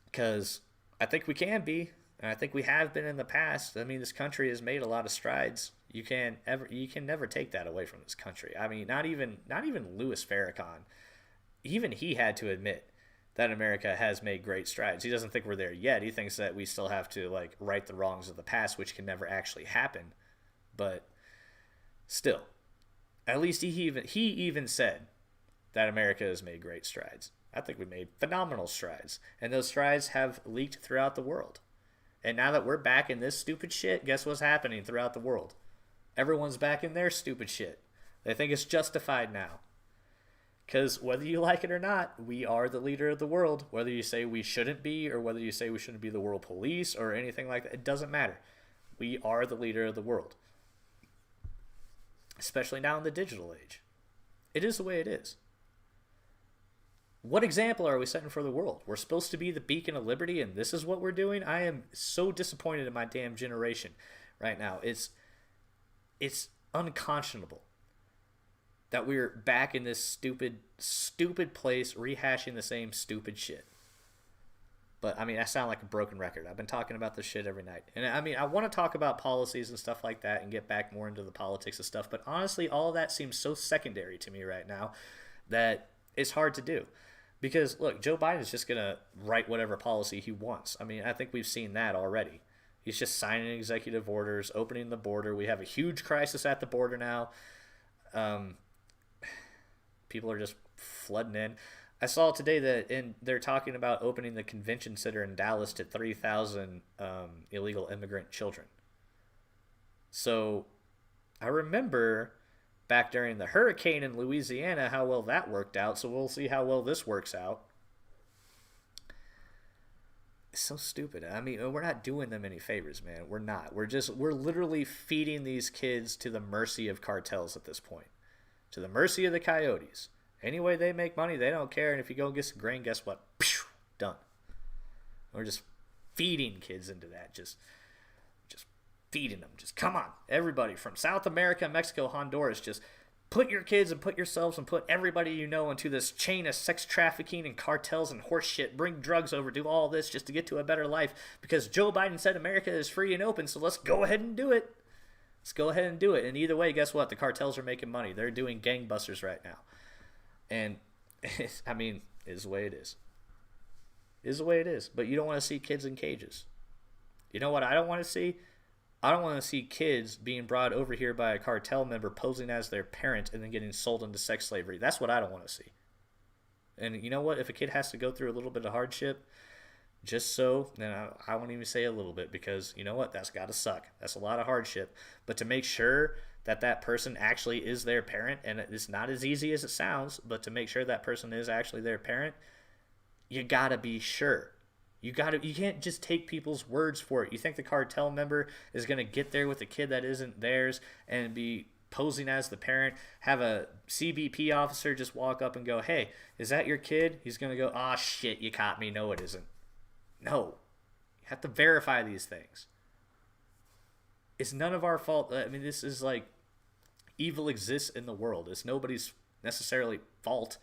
Because I think we can be, and I think we have been in the past. I mean, this country has made a lot of strides. You can never take that away from this country. I mean, not even Louis Farrakhan, even he had to admit that America has made great strides. He doesn't think we're there yet. He thinks that we still have to like right the wrongs of the past, which can never actually happen. But still, at least he even said that America has made great strides. I think we made phenomenal strides, and those strides have leaked throughout the world. And now that we're back in this stupid shit, guess what's happening throughout the world? Everyone's back in their stupid shit. They think it's justified now. Because whether you like it or not, we are the leader of the world. Whether you say we shouldn't be, or whether you say we shouldn't be the world police or anything like that, it doesn't matter. We are the leader of the world. Especially now in the digital age. It is the way it is. What example are we setting for the world? We're supposed to be the beacon of liberty, and this is what we're doing? I am so disappointed in my damn generation right now. It's unconscionable that we're back in this stupid place rehashing the same stupid shit. But, I mean, I sound like a broken record. I've been talking about this shit every night. And, I mean, I want to talk about policies and stuff like that and get back more into the politics of stuff. But, honestly, all of that seems so secondary to me right now that it's hard to do. Because, look, Joe Biden's just going to write whatever policy he wants. I mean, I think we've seen that already. He's just signing executive orders, opening the border. We have a huge crisis at the border now. People are just flooding in. I saw today that they're talking about opening the convention center in Dallas to 3,000 illegal immigrant children. So I remember back during the hurricane in Louisiana how well that worked out. So we'll see how well this works out. It's so stupid. I mean, we're not doing them any favors, man. We're not. We're literally feeding these kids to the mercy of cartels at this point. To the mercy of the coyotes. Any way they make money, they don't care. And if you go get some grain, guess what? Pew, done. We're just feeding kids into that. Just feeding them. Just come on. Everybody from South America, Mexico, Honduras, just put your kids and put yourselves and put everybody you know into this chain of sex trafficking and cartels and horse shit. Bring drugs over. Do all this just to get to a better life. Because Joe Biden said America is free and open, so let's go ahead and do it. Let's go ahead and do it. And either way, guess what? The cartels are making money. They're doing gangbusters right now. And, I mean, it is the way it is. It is the way it is. But you don't want to see kids in cages. You know what I don't want to see? I don't want to see kids being brought over here by a cartel member posing as their parent and then getting sold into sex slavery. That's what I don't want to see. And you know what? If a kid has to go through a little bit of hardship, just so, then I won't even say a little bit, because you know what? That's got to suck. That's a lot of hardship. But to make sure that that person actually is their parent, and it's not as easy as it sounds, but to make sure that person is actually their parent, you gotta be sure. You can't just take people's words for it. You think the cartel member is gonna get there with a kid that isn't theirs and be posing as the parent, have a CBP officer just walk up and go, "Hey, is that your kid?" He's gonna go, "Ah, shit, you caught me. No, it isn't." No. You have to verify these things. It's none of our fault. I mean, this is like, evil exists in the world. It's nobody's necessarily fault.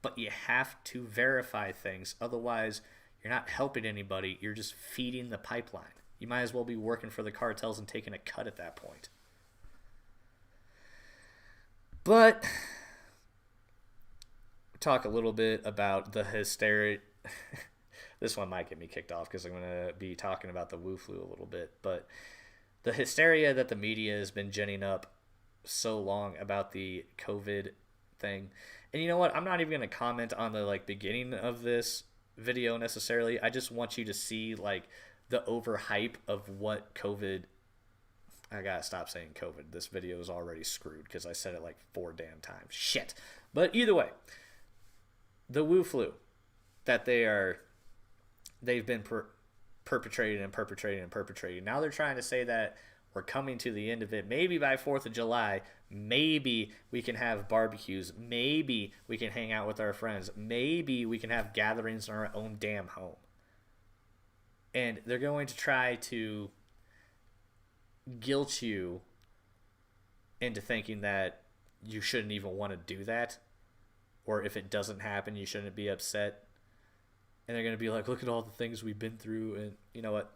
But you have to verify things. Otherwise, you're not helping anybody. You're just feeding the pipeline. You might as well be working for the cartels and taking a cut at that point. But talk a little bit about the hysteria. This one might get me kicked off because I'm going to be talking about the Wu flu a little bit. But the hysteria that the media has been ginning up so long about the COVID thing. And you know what? I'm not even going to comment on the beginning of this video necessarily. I just want you to see the overhype of what COVID. I got to stop saying COVID. This video is already screwed because I said it 4 damn times. Shit. But either way, the Wu flu that they've been perpetrating. Now they're trying to say that we're coming to the end of it. Maybe by 4th of July, maybe we can have barbecues. Maybe we can hang out with our friends. Maybe we can have gatherings in our own damn home. And they're going to try to guilt you into thinking that you shouldn't even want to do that. Or if it doesn't happen, you shouldn't be upset. And they're going to be like, look at all the things we've been through. And you know what?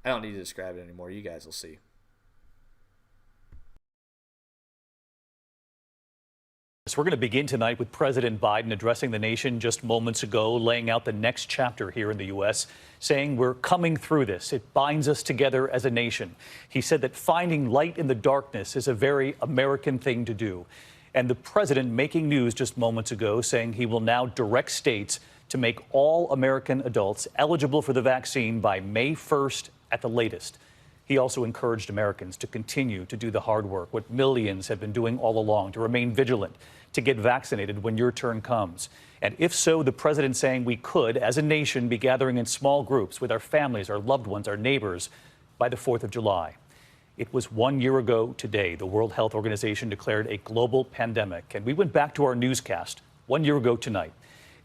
I don't need to describe it anymore. You guys will see. So we're going to begin tonight with President Biden addressing the nation just moments ago, laying out the next chapter here in the U.S., saying we're coming through this. It binds us together as a nation. He said that finding light in the darkness is a very American thing to do. And the president making news just moments ago, saying he will now direct states to make all American adults eligible for the vaccine by May 1st at the latest. He also encouraged Americans to continue to do the hard work, what millions have been doing all along, to remain vigilant, to get vaccinated when your turn comes. And if so, the president saying we could, as a nation, be gathering in small groups with our families, our loved ones, our neighbors by the 4th of July. It was 1 year ago today, the World Health Organization declared a global pandemic. And we went back to our newscast 1 year ago tonight.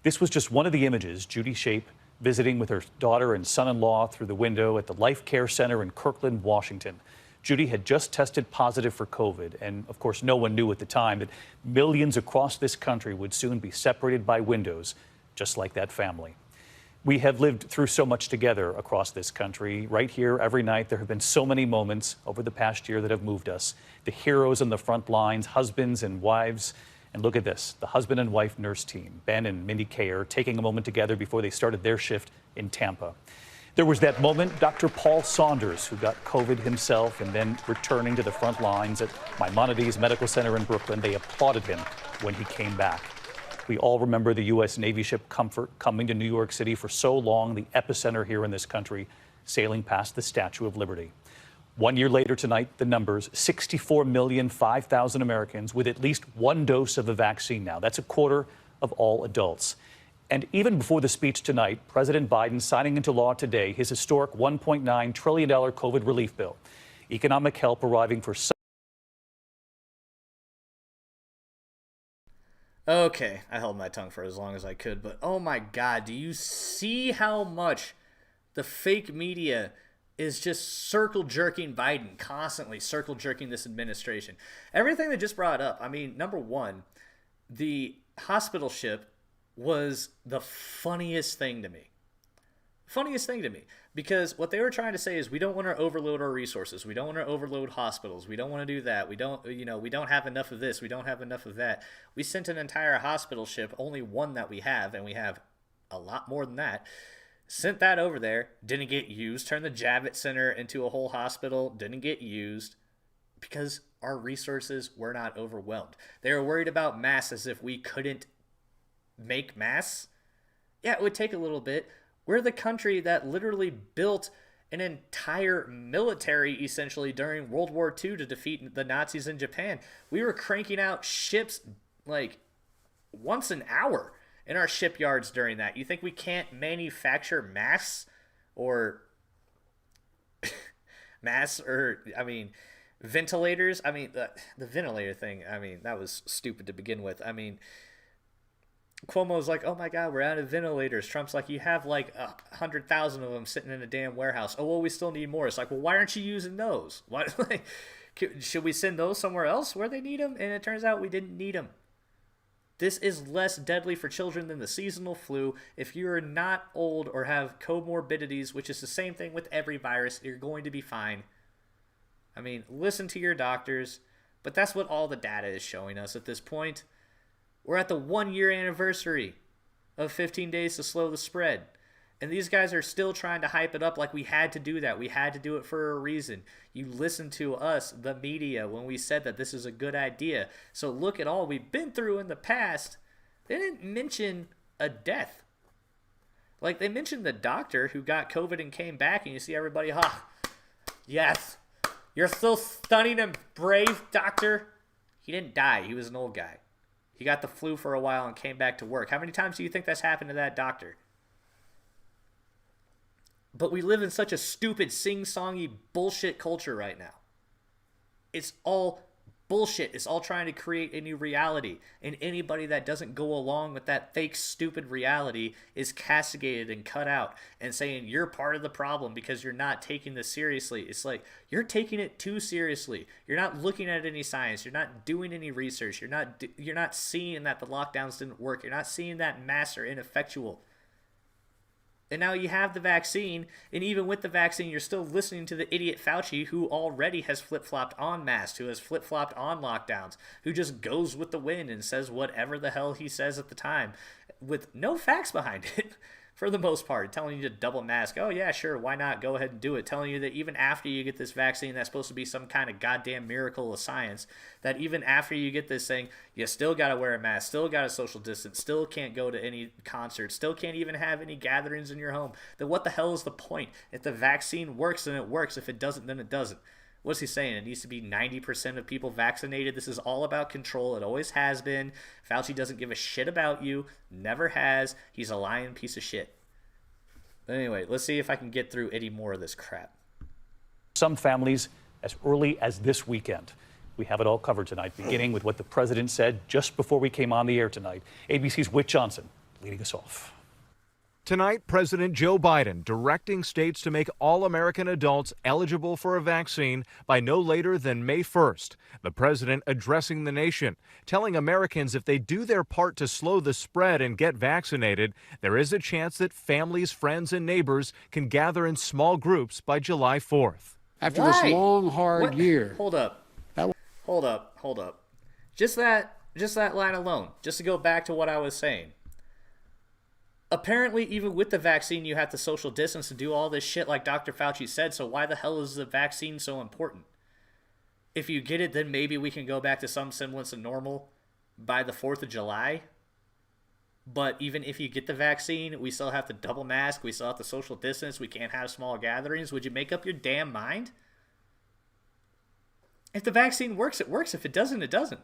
This was just one of the images Judy Shape visiting with her daughter and son-in-law through the window at the Life Care Center in Kirkland, Washington. Judy had just tested positive for COVID, and of course no one knew at the time that millions across this country would soon be separated by windows, just like that family. We have lived through so much together across this country. Right here, every night, there have been so many moments over the past year that have moved us. The heroes on the front lines, husbands and wives. And look at this, the husband and wife nurse team, Ben and Mindy Kayer, taking a moment together before they started their shift in Tampa. There was that moment, Dr. Paul Saunders, who got COVID himself and then returning to the front lines at Maimonides Medical Center in Brooklyn. They applauded him when he came back. We all remember the U.S. Navy ship Comfort coming to New York City for so long, the epicenter here in this country, sailing past the Statue of Liberty. 1 year later tonight, the numbers, 64,005,000 Americans with at least one dose of the vaccine now. That's a quarter of all adults. And even before the speech tonight, President Biden signing into law today his historic $1.9 trillion COVID relief bill. Economic help arriving for some. Okay, I held my tongue for as long as I could, but oh my God, do you see how much the fake media is just circle jerking Biden, constantly circle jerking this administration? Everything they just brought up, I mean, number one, the hospital ship was the funniest thing to me. Because what they were trying to say is we don't want to overload our resources. We don't want to overload hospitals. We don't want to do that. We don't have enough of this. We don't have enough of that. We sent an entire hospital ship, only one that we have, and we have a lot more than that. Sent that over there, didn't get used. Turned the Javits Center into a whole hospital, didn't get used because our resources were not overwhelmed. They were worried about masks as if we couldn't make masks. Yeah, it would take a little bit. We're the country that literally built an entire military essentially during World War II to defeat the Nazis in Japan. We were cranking out ships like once an hour in our shipyards during that. You think we can't manufacture masks or ventilators? I mean, the ventilator thing, I mean, that was stupid to begin with. I mean, Cuomo's like, oh my God, we're out of ventilators. Trump's like, you have like 100,000 of them sitting in a damn warehouse. Oh, well, we still need more. It's like, well, why aren't you using those? Why, should we send those somewhere else where they need them? And it turns out we didn't need them. This is less deadly for children than the seasonal flu. If you're not old or have comorbidities, which is the same thing with every virus, you're going to be fine. I mean, listen to your doctors. But that's what all the data is showing us at this point. We're at the 1-year anniversary of 15 days to slow the spread. And these guys are still trying to hype it up like we had to do that. We had to do it for a reason. You listened to us, the media, when we said that this is a good idea. So look at all we've been through in the past. They didn't mention a death. Like, they mentioned the doctor who got COVID and came back, and you see everybody, yes, you're still stunning and brave, doctor. He didn't die. He was an old guy. He got the flu for a while and came back to work. How many times do you think that's happened to that doctor? But we live in such a stupid, sing-songy bullshit culture right now. It's all bullshit. It's all trying to create a new reality. And anybody that doesn't go along with that fake, stupid reality is castigated and cut out and saying you're part of the problem because you're not taking this seriously. It's like you're taking it too seriously. You're not looking at any science. You're not doing any research. You're not seeing that the lockdowns didn't work. You're not seeing that masks are ineffectual. And now you have the vaccine, and even with the vaccine, you're still listening to the idiot Fauci, who already has flip-flopped on masks, who has flip-flopped on lockdowns, who just goes with the wind and says whatever the hell he says at the time, with no facts behind it, for the most part, telling you to double mask. Oh, yeah, sure, why not? Go ahead and do it. Telling you that even after you get this vaccine, that's supposed to be some kind of goddamn miracle of science, that even after you get this thing, you still got to wear a mask, still got to social distance, still can't go to any concerts, still can't even have any gatherings in your home. Then what the hell is the point? If the vaccine works, then it works. If it doesn't, then it doesn't. What's he saying? It needs to be 90% of people vaccinated. This is all about control. It always has been. Fauci doesn't give a shit about you. Never has. He's a lying piece of shit. But anyway, let's see if I can get through any more of this crap. Some families as early as this weekend. We have it all covered tonight, beginning with what the president said just before we came on the air tonight. ABC's Whit Johnson leading us off. Tonight, President Joe Biden directing states to make all American adults eligible for a vaccine by no later than May 1st. The president addressing the nation, telling Americans if they do their part to slow the spread and get vaccinated, there is a chance that families, friends, and neighbors can gather in small groups by July 4th. After this long, hard year. Hold up. Hold up. Just that line alone, just to go back to what I was saying. Apparently, even with the vaccine, you have to social distance and do all this shit like Dr. Fauci said, so why the hell is the vaccine so important? If you get it, then maybe we can go back to some semblance of normal by the 4th of July. But even if you get the vaccine, we still have to double mask, we still have to social distance, we can't have small gatherings. Would you make up your damn mind? If the vaccine works, it works. If it doesn't, it doesn't.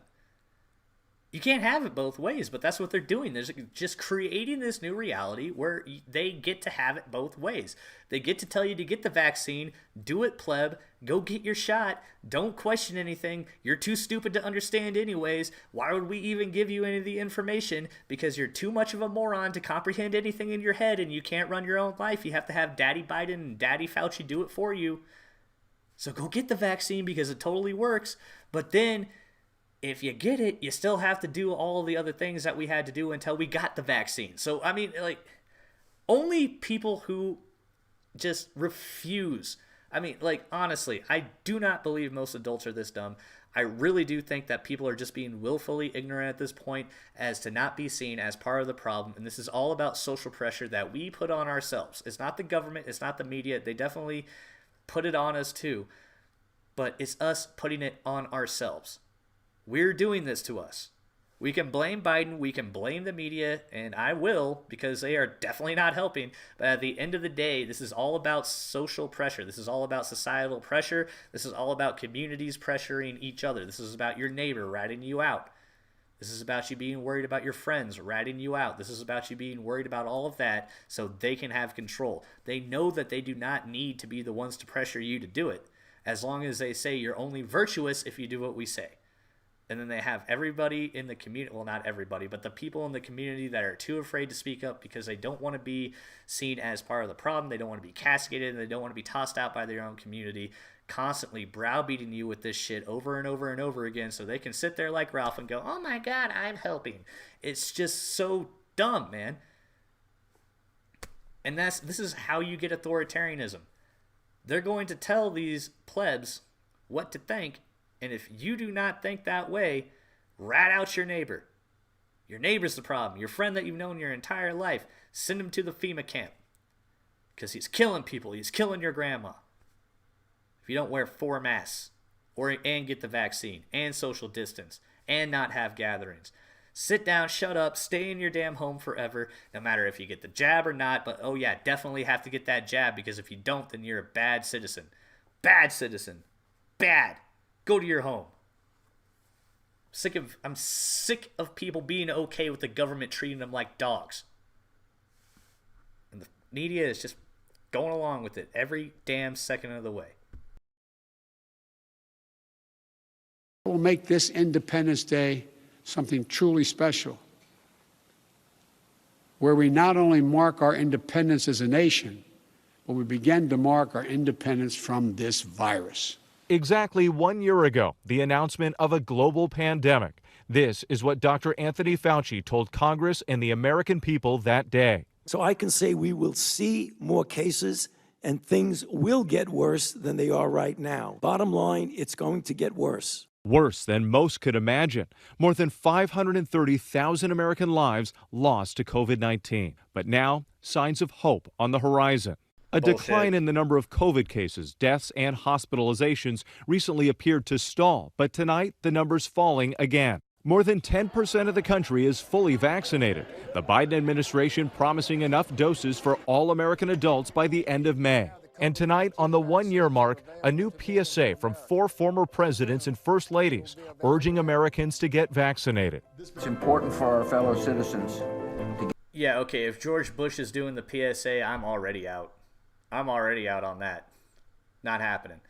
You can't have it both ways, but that's what they're doing. They're just creating this new reality where they get to have it both ways. They get to tell you to get the vaccine, do it, pleb, go get your shot, don't question anything, you're too stupid to understand anyways, why would we even give you any of the information? Because you're too much of a moron to comprehend anything in your head and you can't run your own life. You have to have Daddy Biden and Daddy Fauci do it for you. So go get the vaccine because it totally works, but then if you get it, you still have to do all the other things that we had to do until we got the vaccine. So, I mean, like, only people who just refuse. I mean, like, honestly, I do not believe most adults are this dumb. I really do think that people are just being willfully ignorant at this point as to not be seen as part of the problem. And this is all about social pressure that we put on ourselves. It's not the government. It's not the media. They definitely put it on us too. But it's us putting it on ourselves. We're doing this to us. We can blame Biden, we can blame the media, and I will, because they are definitely not helping. But at the end of the day, this is all about social pressure. This is all about societal pressure. This is all about communities pressuring each other. This is about your neighbor ratting you out. This is about you being worried about your friends ratting you out. This is about you being worried about all of that so they can have control. They know that they do not need to be the ones to pressure you to do it, as long as they say you're only virtuous if you do what we say. And then they have everybody in the community, well, not everybody, but the people in the community that are too afraid to speak up because they don't want to be seen as part of the problem. They don't want to be castigated, and they don't want to be tossed out by their own community, constantly browbeating you with this shit over and over and over again so they can sit there like Ralph and go, oh my God, I'm helping. It's just so dumb, man. And this is how you get authoritarianism. They're going to tell these plebs what to think, and if you do not think that way, rat out your neighbor. Your neighbor's the problem. Your friend that you've known your entire life, send him to the FEMA camp because he's killing people. He's killing your grandma. If you don't wear 4 masks and get the vaccine and social distance and not have gatherings, sit down, shut up, stay in your damn home forever, no matter if you get the jab or not. But, oh, yeah, definitely have to get that jab, because if you don't, then you're a bad citizen. Bad citizen. Bad. Go to your home. I'm sick of people being okay with the government treating them like dogs. And the media is just going along with it every damn second of the way. We'll make this Independence Day something truly special, where we not only mark our independence as a nation, but we begin to mark our independence from this virus. Exactly 1 year ago, the announcement of a global pandemic. This is what Dr. Anthony Fauci told Congress and the American people that day. So I can say we will see more cases and things will get worse than they are right now. Bottom line, it's going to get worse. Worse than most could imagine. More than 530,000 American lives lost to COVID-19. But now, signs of hope on the horizon. A decline in the number of COVID cases, deaths, and hospitalizations recently appeared to stall, but tonight the number's falling again. More than 10% of the country is fully vaccinated. The Biden administration promising enough doses for all American adults by the end of May. And tonight, on the 1 year mark, a new PSA from 4 former presidents and first ladies urging Americans to get vaccinated. It's important for our fellow citizens to get. Yeah, okay, if George Bush is doing the PSA, I'm already out. I'm already out on that. Not happening.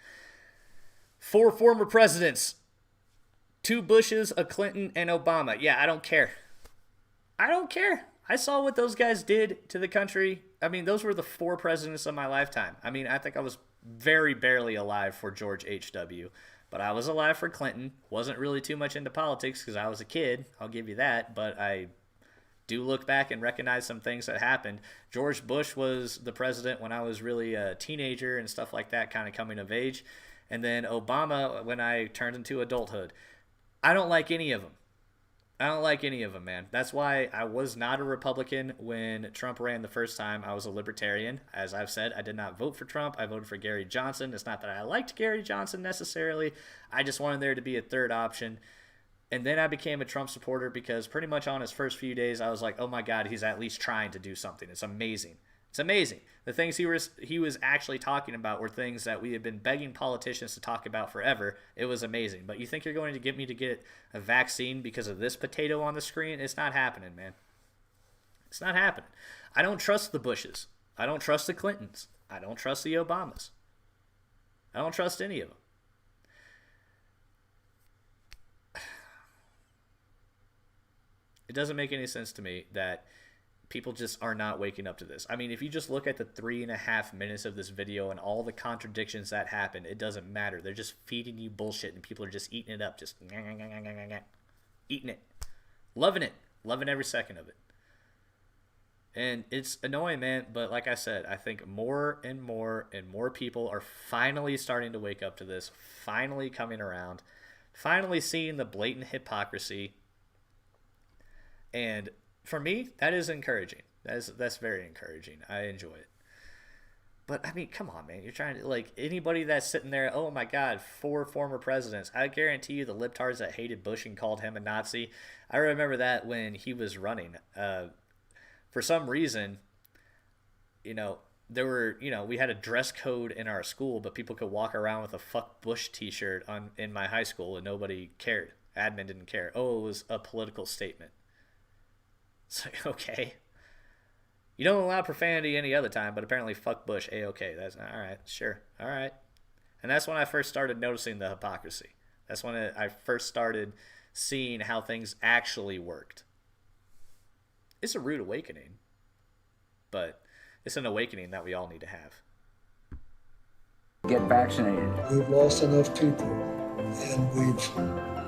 4 former presidents. 2 Bushes, a Clinton, and Obama. Yeah, I don't care. I don't care. I saw what those guys did to the country. I mean, those were the 4 presidents of my lifetime. I mean, I think I was very barely alive for George H.W., but I was alive for Clinton. Wasn't really too much into politics because I was a kid. I'll give you that, but I do look back and recognize some things that happened. George Bush was the president when I was really a teenager and stuff like that, kind of coming of age. And then Obama when I turned into adulthood. I don't like any of them. I don't like any of them, man. That's why I was not a Republican when Trump ran the first time. I was a libertarian. As I've said, I did not vote for Trump. I voted for Gary Johnson. It's not that I liked Gary Johnson necessarily. I just wanted there to be a third option. And then I became a Trump supporter because pretty much on his first few days, I was like, oh my God, he's at least trying to do something. It's amazing. It's amazing. The things he was actually talking about were things that we had been begging politicians to talk about forever. It was amazing. But you think you're going to get me to get a vaccine because of this potato on the screen? It's not happening, man. It's not happening. I don't trust the Bushes. I don't trust the Clintons. I don't trust the Obamas. I don't trust any of them. It doesn't make any sense to me that people just are not waking up to this. I mean, if you just look at the 3.5 minutes of this video and all the contradictions that happen, it doesn't matter. They're just feeding you bullshit and people are just eating it up, just eating it, loving every second of it. And it's annoying, man, but like I said, I think more and more and more people are finally starting to wake up to this, finally coming around, finally seeing the blatant hypocrisy. And for me, that is encouraging. That's very encouraging. I enjoy it. But, I mean, come on, man. You're trying to, like, anybody that's sitting there, oh, my God, 4 former presidents. I guarantee you the libtards that hated Bush and called him a Nazi, I remember that when he was running. For some reason, there were, we had a dress code in our school, but people could walk around with a fuck Bush t-shirt in my high school and nobody cared. Admin didn't care. Oh, it was a political statement. It's like, okay. You don't allow profanity any other time, but apparently fuck Bush, A-okay. That's all right, sure, all right. And that's when I first started noticing the hypocrisy. That's when I first started seeing how things actually worked. It's a rude awakening, but it's an awakening that we all need to have. Get vaccinated. We've lost enough people, and we've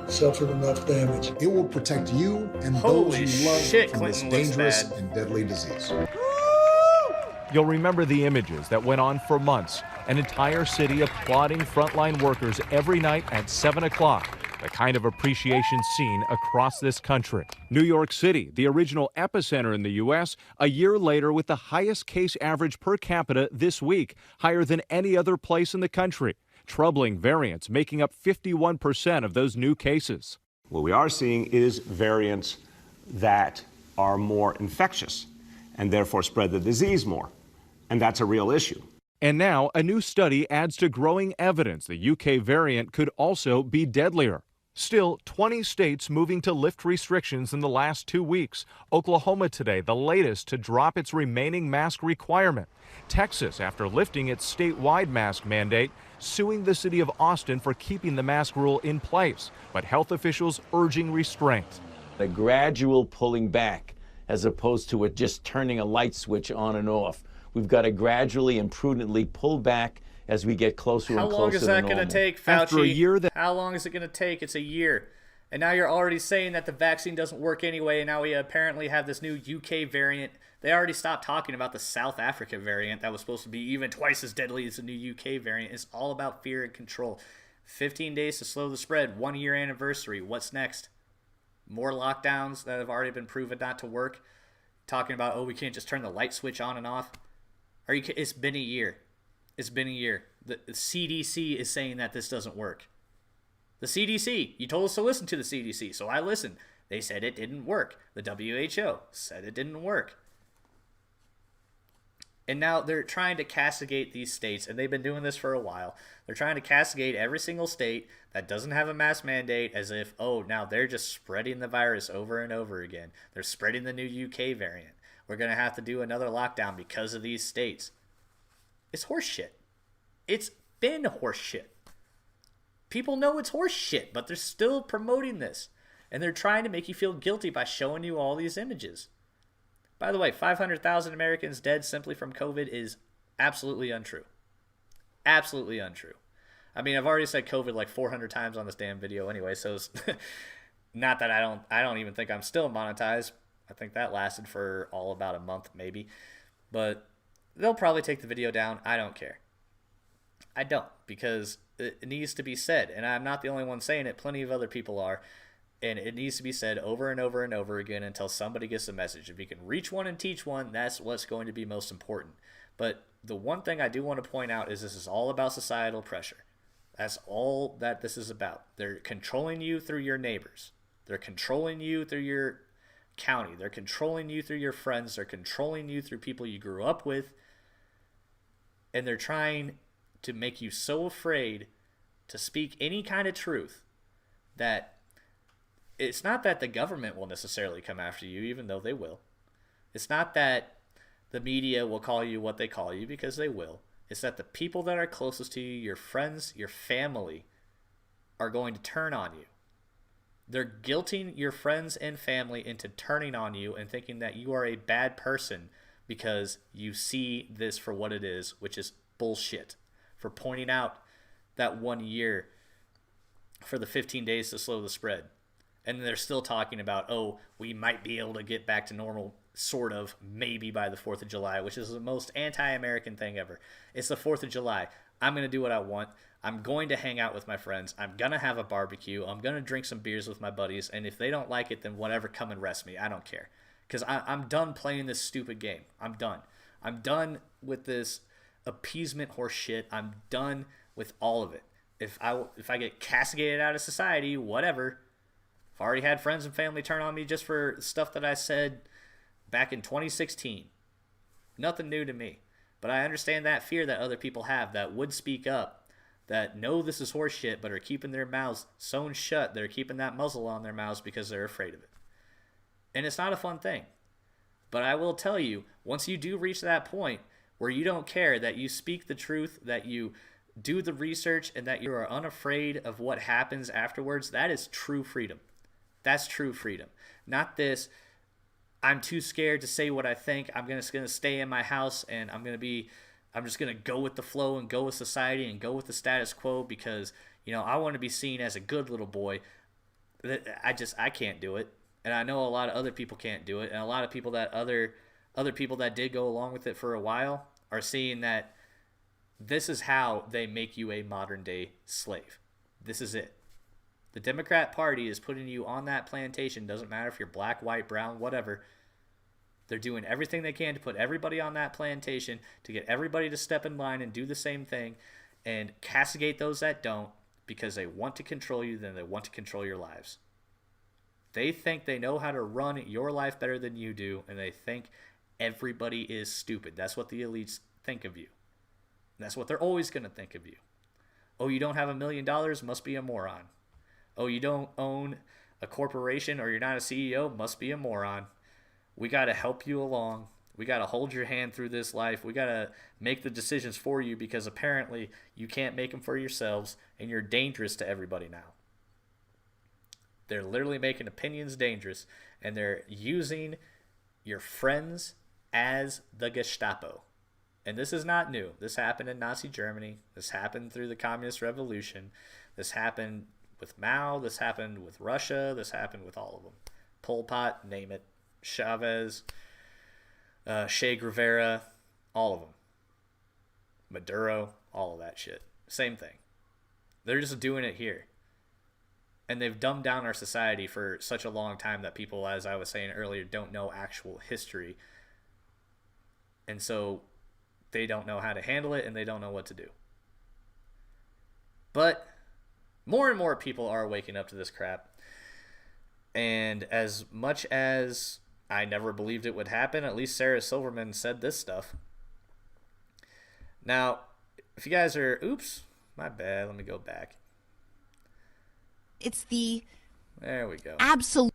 suffered enough damage. It will protect you and Holy those you love shit, from Clinton this looks dangerous bad. and deadly disease. You'll remember the images that went on for months. An entire city applauding frontline workers every night at 7 o'clock. The kind of appreciation seen across this country. New York City, the original epicenter in the U.S., a year later with the highest case average per capita this week, higher than any other place in the country. Troubling variants making up 51% of those new cases. What we are seeing is variants that are more infectious and therefore spread the disease more. And that's a real issue. And now a new study adds to growing evidence the UK variant could also be deadlier. Still, 20 states moving to lift restrictions in the last 2 weeks. Oklahoma today, the latest to drop its remaining mask requirement. Texas, after lifting its statewide mask mandate, suing the city of Austin for keeping the mask rule in place. But health officials urging restraint. A gradual pulling back as opposed to it just turning a light switch on and off. We've got to gradually and prudently pull back as we get closer and closer to normal. How long is that going to take, Fauci? After a year How long is it going to take? It's a year. And now you're already saying that the vaccine doesn't work anyway, and now we apparently have this new UK variant. They already stopped talking about the South Africa variant that was supposed to be even twice as deadly as the new UK variant. It's all about fear and control. 15 days to slow the spread, 1 year anniversary. What's next? More lockdowns that have already been proven not to work. Talking about, oh, we can't just turn the light switch on and off. It's been a year. It's been a year. The CDC is saying that this doesn't work. The CDC, you told us to listen to the CDC, so I listened. They said it didn't work. The WHO said it didn't work. And now they're trying to castigate these states, and they've been doing this for a while. They're trying to castigate every single state that doesn't have a mask mandate as if, oh, now they're just spreading the virus over and over again. They're spreading the new UK variant. We're going to have to do another lockdown because of these states. It's horseshit. It's been horseshit. People know it's horseshit, but they're still promoting this. And they're trying to make you feel guilty by showing you all these images. By the way, 500,000 Americans dead simply from COVID is absolutely untrue. Absolutely untrue. I mean, I've already said COVID like 400 times on this damn video anyway, so it's not that I don't even think I'm still monetized. I think that lasted for all about a month maybe. But they'll probably take the video down. I don't care. I don't, because it needs to be said. And I'm not the only one saying it. Plenty of other people are. And it needs to be said over and over and over again until somebody gets the message. If you can reach one and teach one, that's what's going to be most important. But the one thing I do want to point out is this is all about societal pressure. That's all that this is about. They're controlling you through your neighbors. They're controlling you through your county. They're controlling you through your friends. They're controlling you through people you grew up with. And they're trying to make you so afraid to speak any kind of truth that it's not that the government will necessarily come after you, even though they will. It's not that the media will call you what they call you, because they will. It's that the people that are closest to you, your friends, your family, are going to turn on you. They're guilting your friends and family into turning on you and thinking that you are a bad person because you see this for what it is, which is bullshit. For pointing out that 1 year for the 15 days to slow the spread. And they're still talking about, oh, we might be able to get back to normal, sort of, maybe by the 4th of July, which is the most anti-American thing ever. It's the 4th of July. I'm going to do what I want. I'm going to hang out with my friends. I'm going to have a barbecue. I'm going to drink some beers with my buddies. And if they don't like it, then whatever, come and arrest me. I don't care. Because I'm done playing this stupid game. I'm done. I'm done with this appeasement horse shit. I'm done with all of it. If I get castigated out of society, whatever. I've already had friends and family turn on me just for stuff that I said back in 2016. Nothing new to me. But I understand that fear that other people have that would speak up, that know this is horse shit, but are keeping their mouths sewn shut. They're keeping that muzzle on their mouths because they're afraid of it. And it's not a fun thing. But I will tell you, once you do reach that point where you don't care, that you speak the truth, that you do the research, and that you are unafraid of what happens afterwards, that is true freedom. That's true freedom. Not this, I'm too scared to say what I think. I'm just going to stay in my house and I'm just going to go with the flow and go with society and go with the status quo because, I want to be seen as a good little boy. I can't do it. And I know a lot of other people can't do it. And a lot of people that other people that did go along with it for a while are seeing that this is how they make you a modern day slave. This is it. The Democrat Party is putting you on that plantation. Doesn't matter if you're black, white, brown, whatever. They're doing everything they can to put everybody on that plantation, to get everybody to step in line and do the same thing and castigate those that don't because they want to control you, then they want to control your lives. They think they know how to run your life better than you do, and they think everybody is stupid. That's what the elites think of you. That's what they're always going to think of you. Oh, you don't have $1 million? Must be a moron. Oh, you don't own a corporation or you're not a CEO? Must be a moron. We got to help you along. We got to hold your hand through this life. We got to make the decisions for you because apparently you can't make them for yourselves and you're dangerous to everybody now. They're literally making opinions dangerous and they're using your friends as the Gestapo. And this is not new. This happened in Nazi Germany. This happened through the Communist Revolution. This happened with Mao. This happened with Russia. This happened with all of them. Pol Pot, name it. Chavez, Che Guevara, all of them. Maduro, all of that shit. Same thing. They're just doing it here. And they've dumbed down our society for such a long time that people, as I was saying earlier, don't know actual history. And so they don't know how to handle it and they don't know what to do. But more and more people are waking up to this crap. And as much as I never believed it would happen, at least Sarah Silverman said this stuff. Now, if you guys are, oops, my bad, let me go back. It's the there we go. Absolute.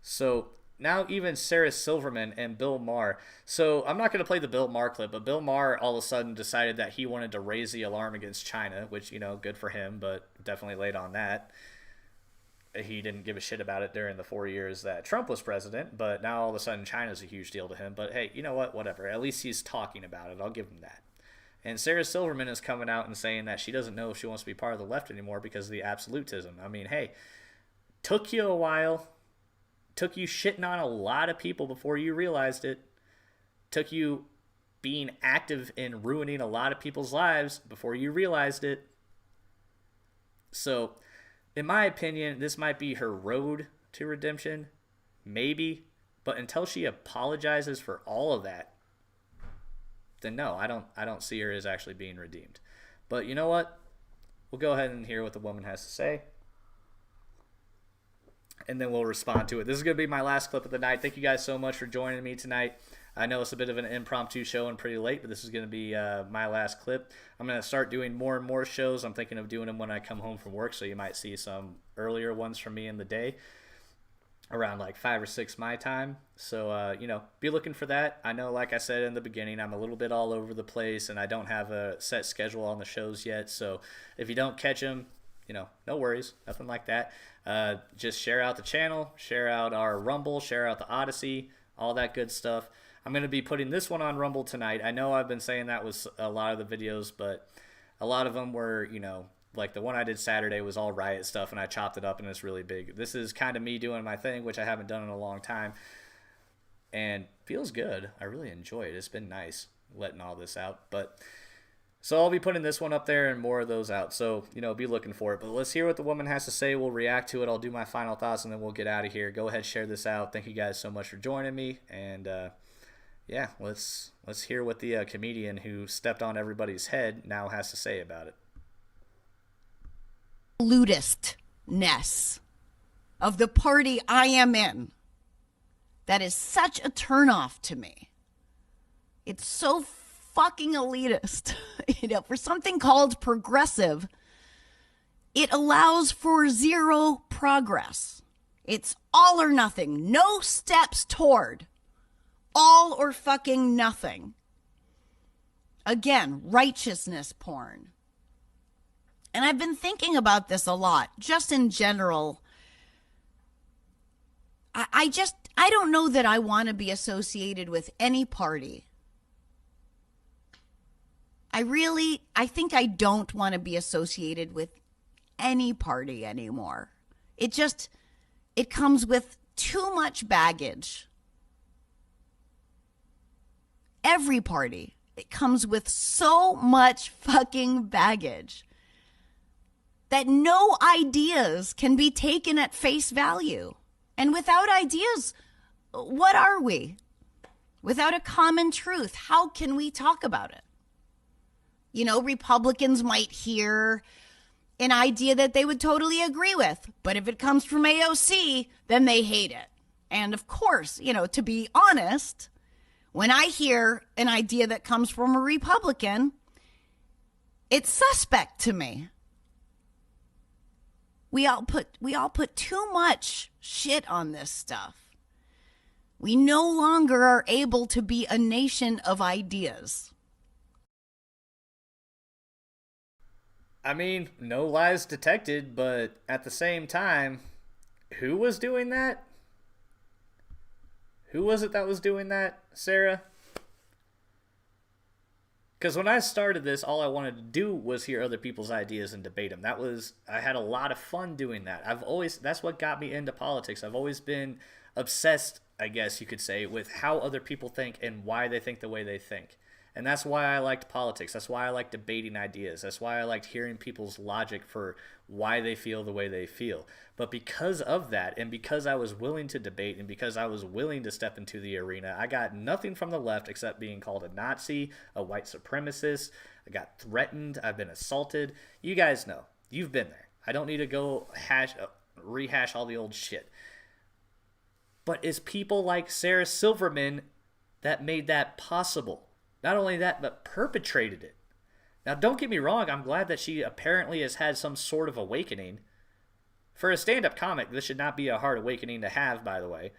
So now even Sarah Silverman and Bill Maher. So I'm not going to play the Bill Maher clip, but Bill Maher all of a sudden decided that he wanted to raise the alarm against China, which, good for him, but definitely late on that. He didn't give a shit about it during the 4 years that Trump was president, but now all of a sudden China's a huge deal to him. But hey, you know what? Whatever. At least he's talking about it. I'll give him that. And Sarah Silverman is coming out and saying that she doesn't know if she wants to be part of the left anymore because of the absolutism. I mean, hey, took you a while. Took you shitting on a lot of people before you realized it. Took you being active in ruining a lot of people's lives before you realized it. So, in my opinion, this might be her road to redemption. Maybe. But until she apologizes for all of that, then no, I don't see her as actually being redeemed. But you know what? We'll go ahead and hear what the woman has to say. And then we'll respond to it. This is going to be my last clip of the night. Thank you guys so much for joining me tonight. I know it's a bit of an impromptu show and pretty late, but this is going to be my last clip. I'm going to start doing more and more shows. I'm thinking of doing them when I come home from work, so you might see some earlier ones from me in the day, around like 5 or 6 my time. So, be looking for that. I know, like I said in the beginning, I'm a little bit all over the place, and I don't have a set schedule on the shows yet. So if you don't catch them, no worries, nothing like that. Just share out the channel, share out our Rumble, share out the Odyssey, all that good stuff. I'm going to be putting this one on Rumble tonight. I know I've been saying that was a lot of the videos, but a lot of them were, like the one I did Saturday was all riot stuff, and I chopped it up, and it's really big. This is kind of me doing my thing, which I haven't done in a long time, and feels good. I really enjoy it. It's been nice letting all this out, so I'll be putting this one up there and more of those out. So, be looking for it. But let's hear what the woman has to say. We'll react to it. I'll do my final thoughts, and then we'll get out of here. Go ahead, share this out. Thank you guys so much for joining me. And, yeah, let's hear what the comedian who stepped on everybody's head now has to say about it. Elitistness of the party I am in. That is such a turnoff to me. It's so fucking elitist. For something called progressive, it allows for zero progress. It's all or nothing. No steps toward. All or fucking nothing. Again, righteousness porn. And I've been thinking about this a lot, just in general. I don't know that I want to be associated with any party. I think I don't want to be associated with any party anymore. It comes with too much baggage. Every party, it comes with so much fucking baggage that no ideas can be taken at face value. And without ideas, what are we? Without a common truth, how can we talk about it? Republicans might hear an idea that they would totally agree with, but if it comes from AOC, then they hate it. And of course, to be honest, when I hear an idea that comes from a Republican, it's suspect to me. We all put too much shit on this stuff. We no longer are able to be a nation of ideas. I mean, no lies detected, but at the same time, who was doing that? Who was it that was doing that, Sarah? Because when I started this, all I wanted to do was hear other people's ideas and debate them. I had a lot of fun doing that. That's what got me into politics. I've always been obsessed, I guess you could say, with how other people think and why they think the way they think. And that's why I liked politics. That's why I liked debating ideas. That's why I liked hearing people's logic for why they feel the way they feel. But because of that, and because I was willing to debate, and because I was willing to step into the arena, I got nothing from the left except being called a Nazi, a white supremacist. I got threatened. I've been assaulted. You guys know. You've been there. I don't need to go rehash all the old shit. But it's people like Sarah Silverman that made that possible. Not only that, but perpetrated it. Now, don't get me wrong. I'm glad that she apparently has had some sort of awakening. For a stand-up comic, this should not be a hard awakening to have, by the way.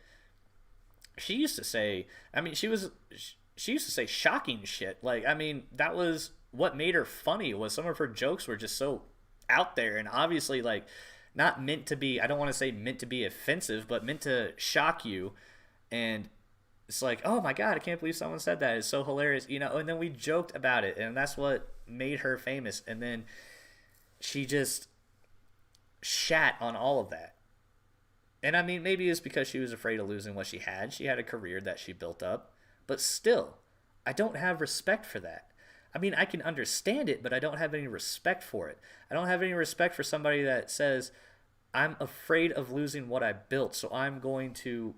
She used to say, she used to say shocking shit. That was what made her funny, was some of her jokes were just so out there and obviously, not meant to be, I don't want to say meant to be offensive, but meant to shock you. And it's like, oh my God, I can't believe someone said that. It's so hilarious, and then we joked about it, and that's what made her famous. And then she just shat on all of that. And maybe it's because she was afraid of losing what she had. She had a career that she built up, but still, I don't have respect for that. I can understand it, but I don't have any respect for it. I don't have any respect for somebody that says, I'm afraid of losing what I built, so I'm going to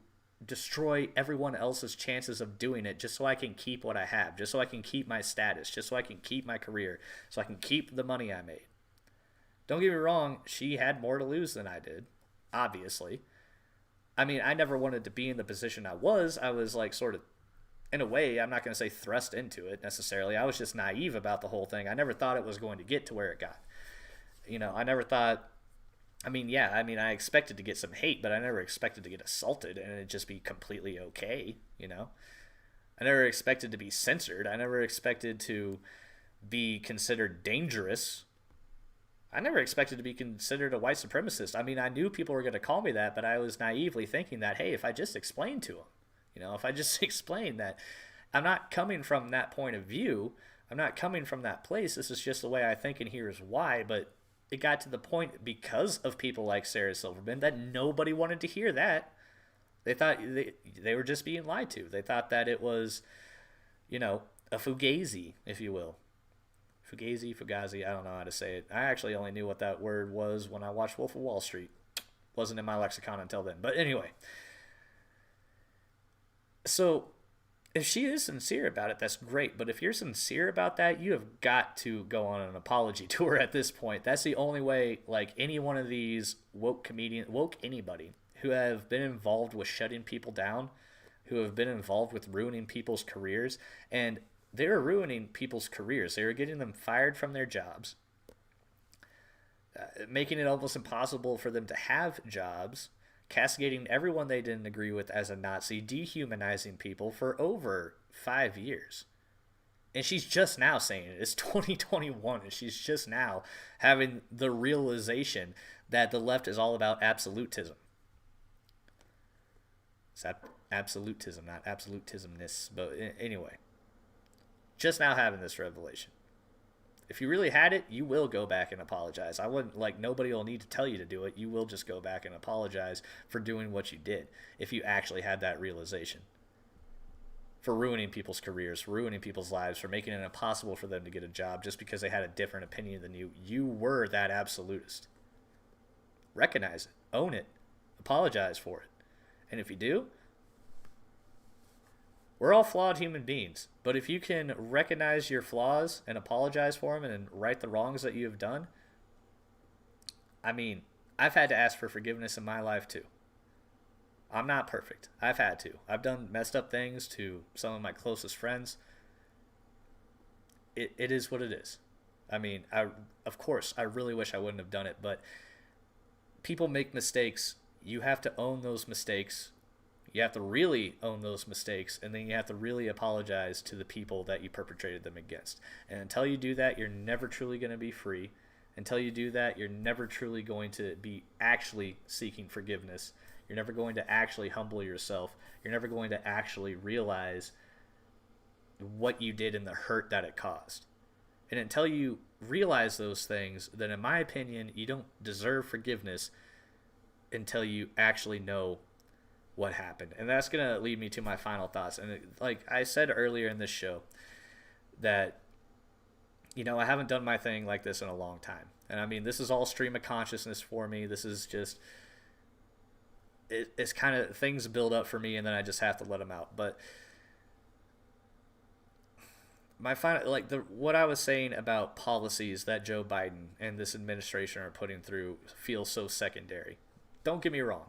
destroy everyone else's chances of doing it just so I can keep what I have, just so I can keep my status, just so I can keep my career, so I can keep the money I made. Don't get me wrong, she had more to lose than I did, obviously. I never wanted to be in the position I was. I was sort of, in a way, I'm not going to say thrust into it necessarily. I was just naive about the whole thing. I never thought it was going to get to where it got. I never thought, I expected to get some hate, but I never expected to get assaulted and it'd just be completely okay, I never expected to be censored. I never expected to be considered dangerous. I never expected to be considered a white supremacist. I knew people were going to call me that, but I was naively thinking that, hey, if I just explained to them, if I just explained that I'm not coming from that point of view, I'm not coming from that place, this is just the way I think and here's why, but it got to the point because of people like Sarah Silverman that nobody wanted to hear that. They thought they were just being lied to. They thought that it was, a fugazi, if you will. Fugazi, I don't know how to say it. I actually only knew what that word was when I watched Wolf of Wall Street. Wasn't in my lexicon until then. But anyway. So if she is sincere about it, that's great. But if you're sincere about that, you have got to go on an apology tour at this point. That's the only way, like, any one of these woke anybody who have been involved with shutting people down, who have been involved with ruining people's careers, and they're ruining people's careers. They were getting them fired from their jobs, making it almost impossible for them to have jobs, castigating everyone they didn't agree with as a Nazi, dehumanizing people for over 5 years. And she's just now saying it. It's 2021, and she's just now having the realization that the left is all about absolutism. It's absolutism, not absolutismness. But anyway, just now having this revelation. If you really had it, you will go back and apologize. I wouldn't, like, nobody will need to tell you to do it. You will just go back and apologize for doing what you did if you actually had that realization. For ruining people's careers, for ruining people's lives, for making it impossible for them to get a job just because they had a different opinion than you. You were that absolutist. Recognize it. Own it. Apologize for it. And if you do, we're all flawed human beings, but if you can recognize your flaws and apologize for them and right the wrongs that you have done, I mean, I've had to ask for forgiveness in my life too. I'm not perfect. I've had to. I've done messed up things to some of my closest friends. It is what it is. I mean, of course, I really wish I wouldn't have done it, but people make mistakes. You have to own those mistakes. You have to really own those mistakes, and then you have to really apologize to the people that you perpetrated them against. And until you do that, you're never truly going to be free. Until you do that, you're never truly going to be actually seeking forgiveness. You're never going to actually humble yourself. You're never going to actually realize what you did and the hurt that it caused. And until you realize those things, then in my opinion, you don't deserve forgiveness until you actually know what happened. And that's going to lead me to my final thoughts. And like I said earlier in this show, that, you know, I haven't done my thing like this in a long time. And I mean, this is all stream of consciousness for me. This is just, it's kind of, things build up for me and then I just have to let them out. But my final, like, what I was saying about policies that Joe Biden and this administration are putting through feels so secondary. Don't get me wrong.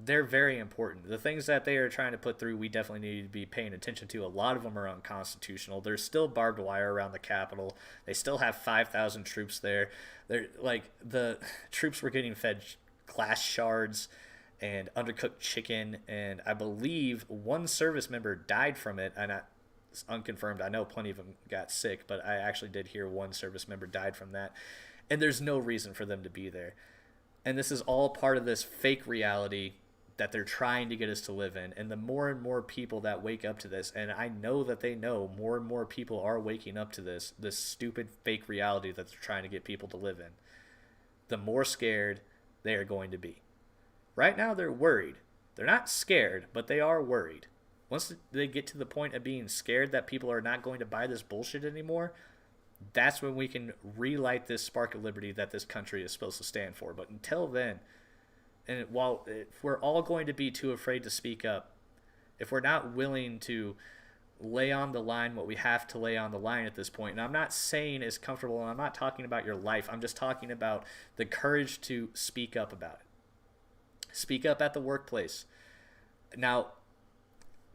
They're very important. The things that they are trying to put through, we definitely need to be paying attention to. A lot of them are unconstitutional. There's still barbed wire around the Capitol. They still have 5,000 troops there. They're like, the troops were getting fed glass shards and undercooked chicken, and I believe one service member died from it. And it's unconfirmed. I know plenty of them got sick, but I actually did hear one service member died from that. And there's no reason for them to be there. And this is all part of this fake reality that they're trying to get us to live in. And the more and more people that wake up to this, and I know that they know more and more people are waking up to this stupid fake reality that they're trying to get people to live in, the more scared they are going to be. Right now they're worried. They're not scared, but they are worried. Once they get to the point of being scared that people are not going to buy this bullshit anymore, that's when we can relight this spark of liberty that this country is supposed to stand for. But until then, and while if we're all going to be too afraid to speak up, if we're not willing to lay on the line what we have to lay on the line at this point, and I'm not saying it's comfortable, and I'm not talking about your life, I'm just talking about the courage to speak up about it. Speak up at the workplace. Now,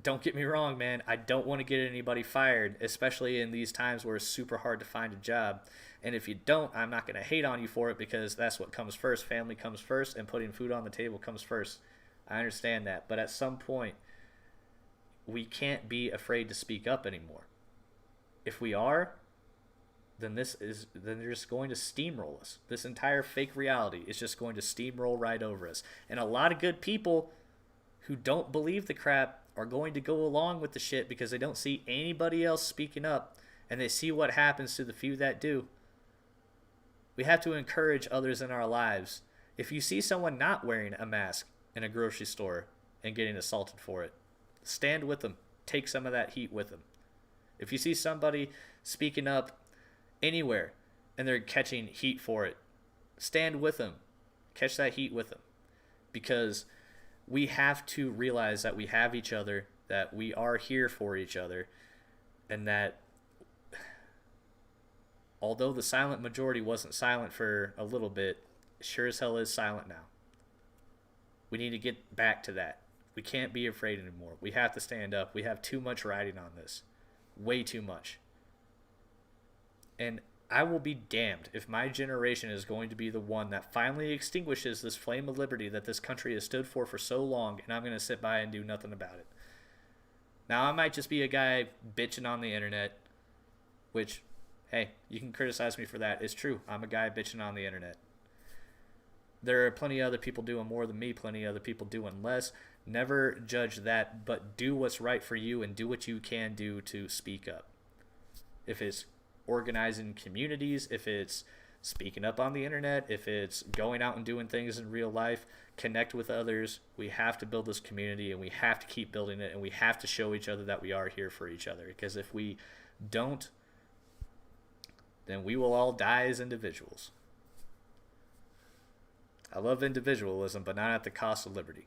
don't get me wrong, man. I don't want to get anybody fired, especially in these times where it's super hard to find a job. And if you don't, I'm not going to hate on you for it, because that's what comes first. Family comes first, and putting food on the table comes first. I understand that. But at some point, we can't be afraid to speak up anymore. If we are, then they're just going to steamroll us. This entire fake reality is just going to steamroll right over us. And a lot of good people who don't believe the crap are going to go along with the shit because they don't see anybody else speaking up, and they see what happens to the few that do. We have to encourage others in our lives. If you see someone not wearing a mask in a grocery store and getting assaulted for it, stand with them. Take some of that heat with them. If you see somebody speaking up anywhere and they're catching heat for it, stand with them. Catch that heat with them. Because we have to realize that we have each other that we are here for each other, and that although the silent majority wasn't silent for a little bit, sure as hell is silent now. We need to get back to that. We can't be afraid anymore. We have to stand up. We have too much riding on this. Way too much. And I will be damned if my generation is going to be the one that finally extinguishes this flame of liberty that this country has stood for so long, and I'm going to sit by and do nothing about it. Now, I might just be a guy bitching on the internet, which, hey, you can criticize me for that. It's true. I'm a guy bitching on the internet. There are plenty of other people doing more than me, plenty of other people doing less. Never judge that, but do what's right for you and do what you can do to speak up. If it's organizing communities, if it's speaking up on the internet, if it's going out and doing things in real life, connect with others. We have to build this community, and we have to keep building it, and we have to show each other that we are here for each other. Because if we don't, then we will all die as individuals. I love individualism, but not at the cost of liberty.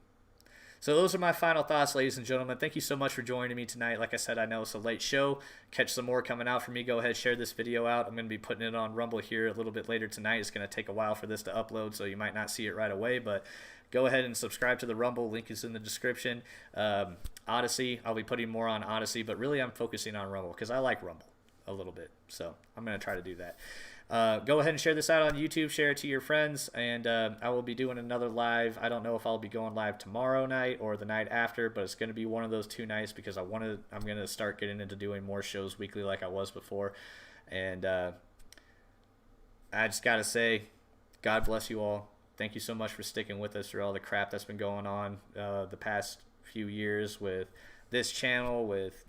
So those are my final thoughts, ladies and gentlemen. Thank you so much for joining me tonight. Like I said, I know it's a late show. Catch some more coming out from me. Go ahead, share this video out. I'm going to be putting it on Rumble here a little bit later tonight. It's going to take a while for this to upload, so you might not see it right away. But go ahead and subscribe to the Rumble. Link is in the description. Odyssey, I'll be putting more on Odyssey, but really I'm focusing on Rumble because I like Rumble a little bit. So I'm going to try to do that. Go ahead and share this out on YouTube, share it to your friends, and I will be doing another live. I don't know if I'll be going live tomorrow night or the night after, but it's going to be one of those 2 nights because I'm going to start getting into doing more shows weekly like I was before. And I just got to say, God bless you all. Thank you so much for sticking with us through all the crap that's been going on the past few years with this channel, with,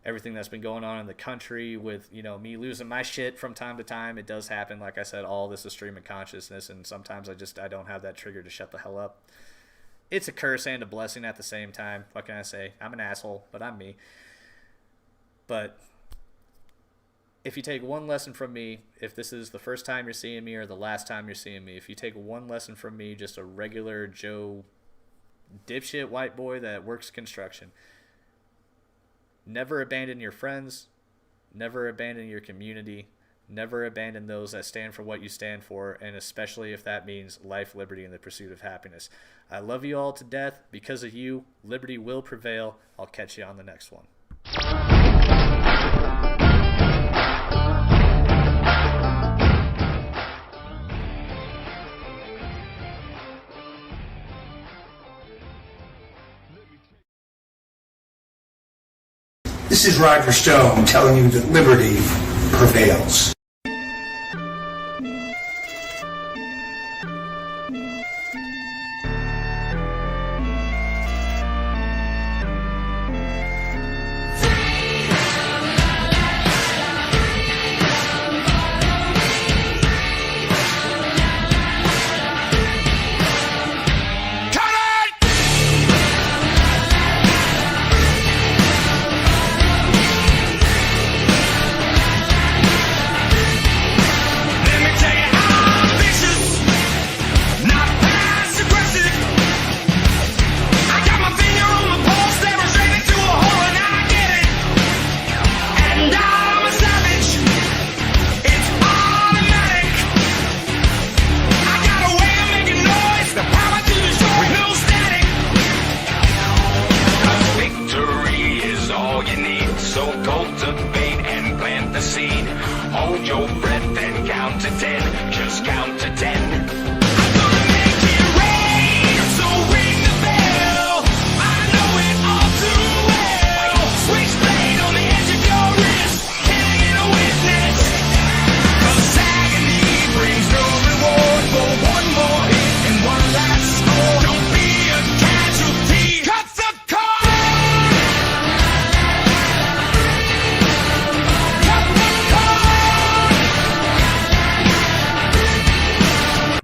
everything that's been going on in the country, with me losing my shit from time to time. It does happen. Like I said, all this is stream of consciousness, and sometimes I don't have that trigger to shut the hell up. It's a curse and a blessing at the same time. What can I say? I'm an asshole, but I'm me. But if you take one lesson from me, if this is the first time you're seeing me or the last time you're seeing me, if you take one lesson from me, just a regular Joe dipshit white boy that works construction, never abandon your friends, never abandon your community, never abandon those that stand for what you stand for, and especially if that means life, liberty, and the pursuit of happiness. I love you all to death. Because of you, liberty will prevail. I'll catch you on the next one. This is Roger Stone telling you that liberty prevails.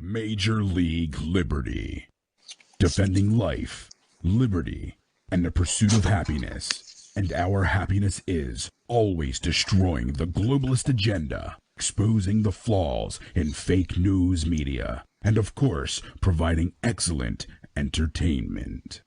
Major League Liberty. Defending life, liberty, and the pursuit of happiness. And our happiness is always destroying the globalist agenda, exposing the flaws in fake news media, and of course, providing excellent entertainment.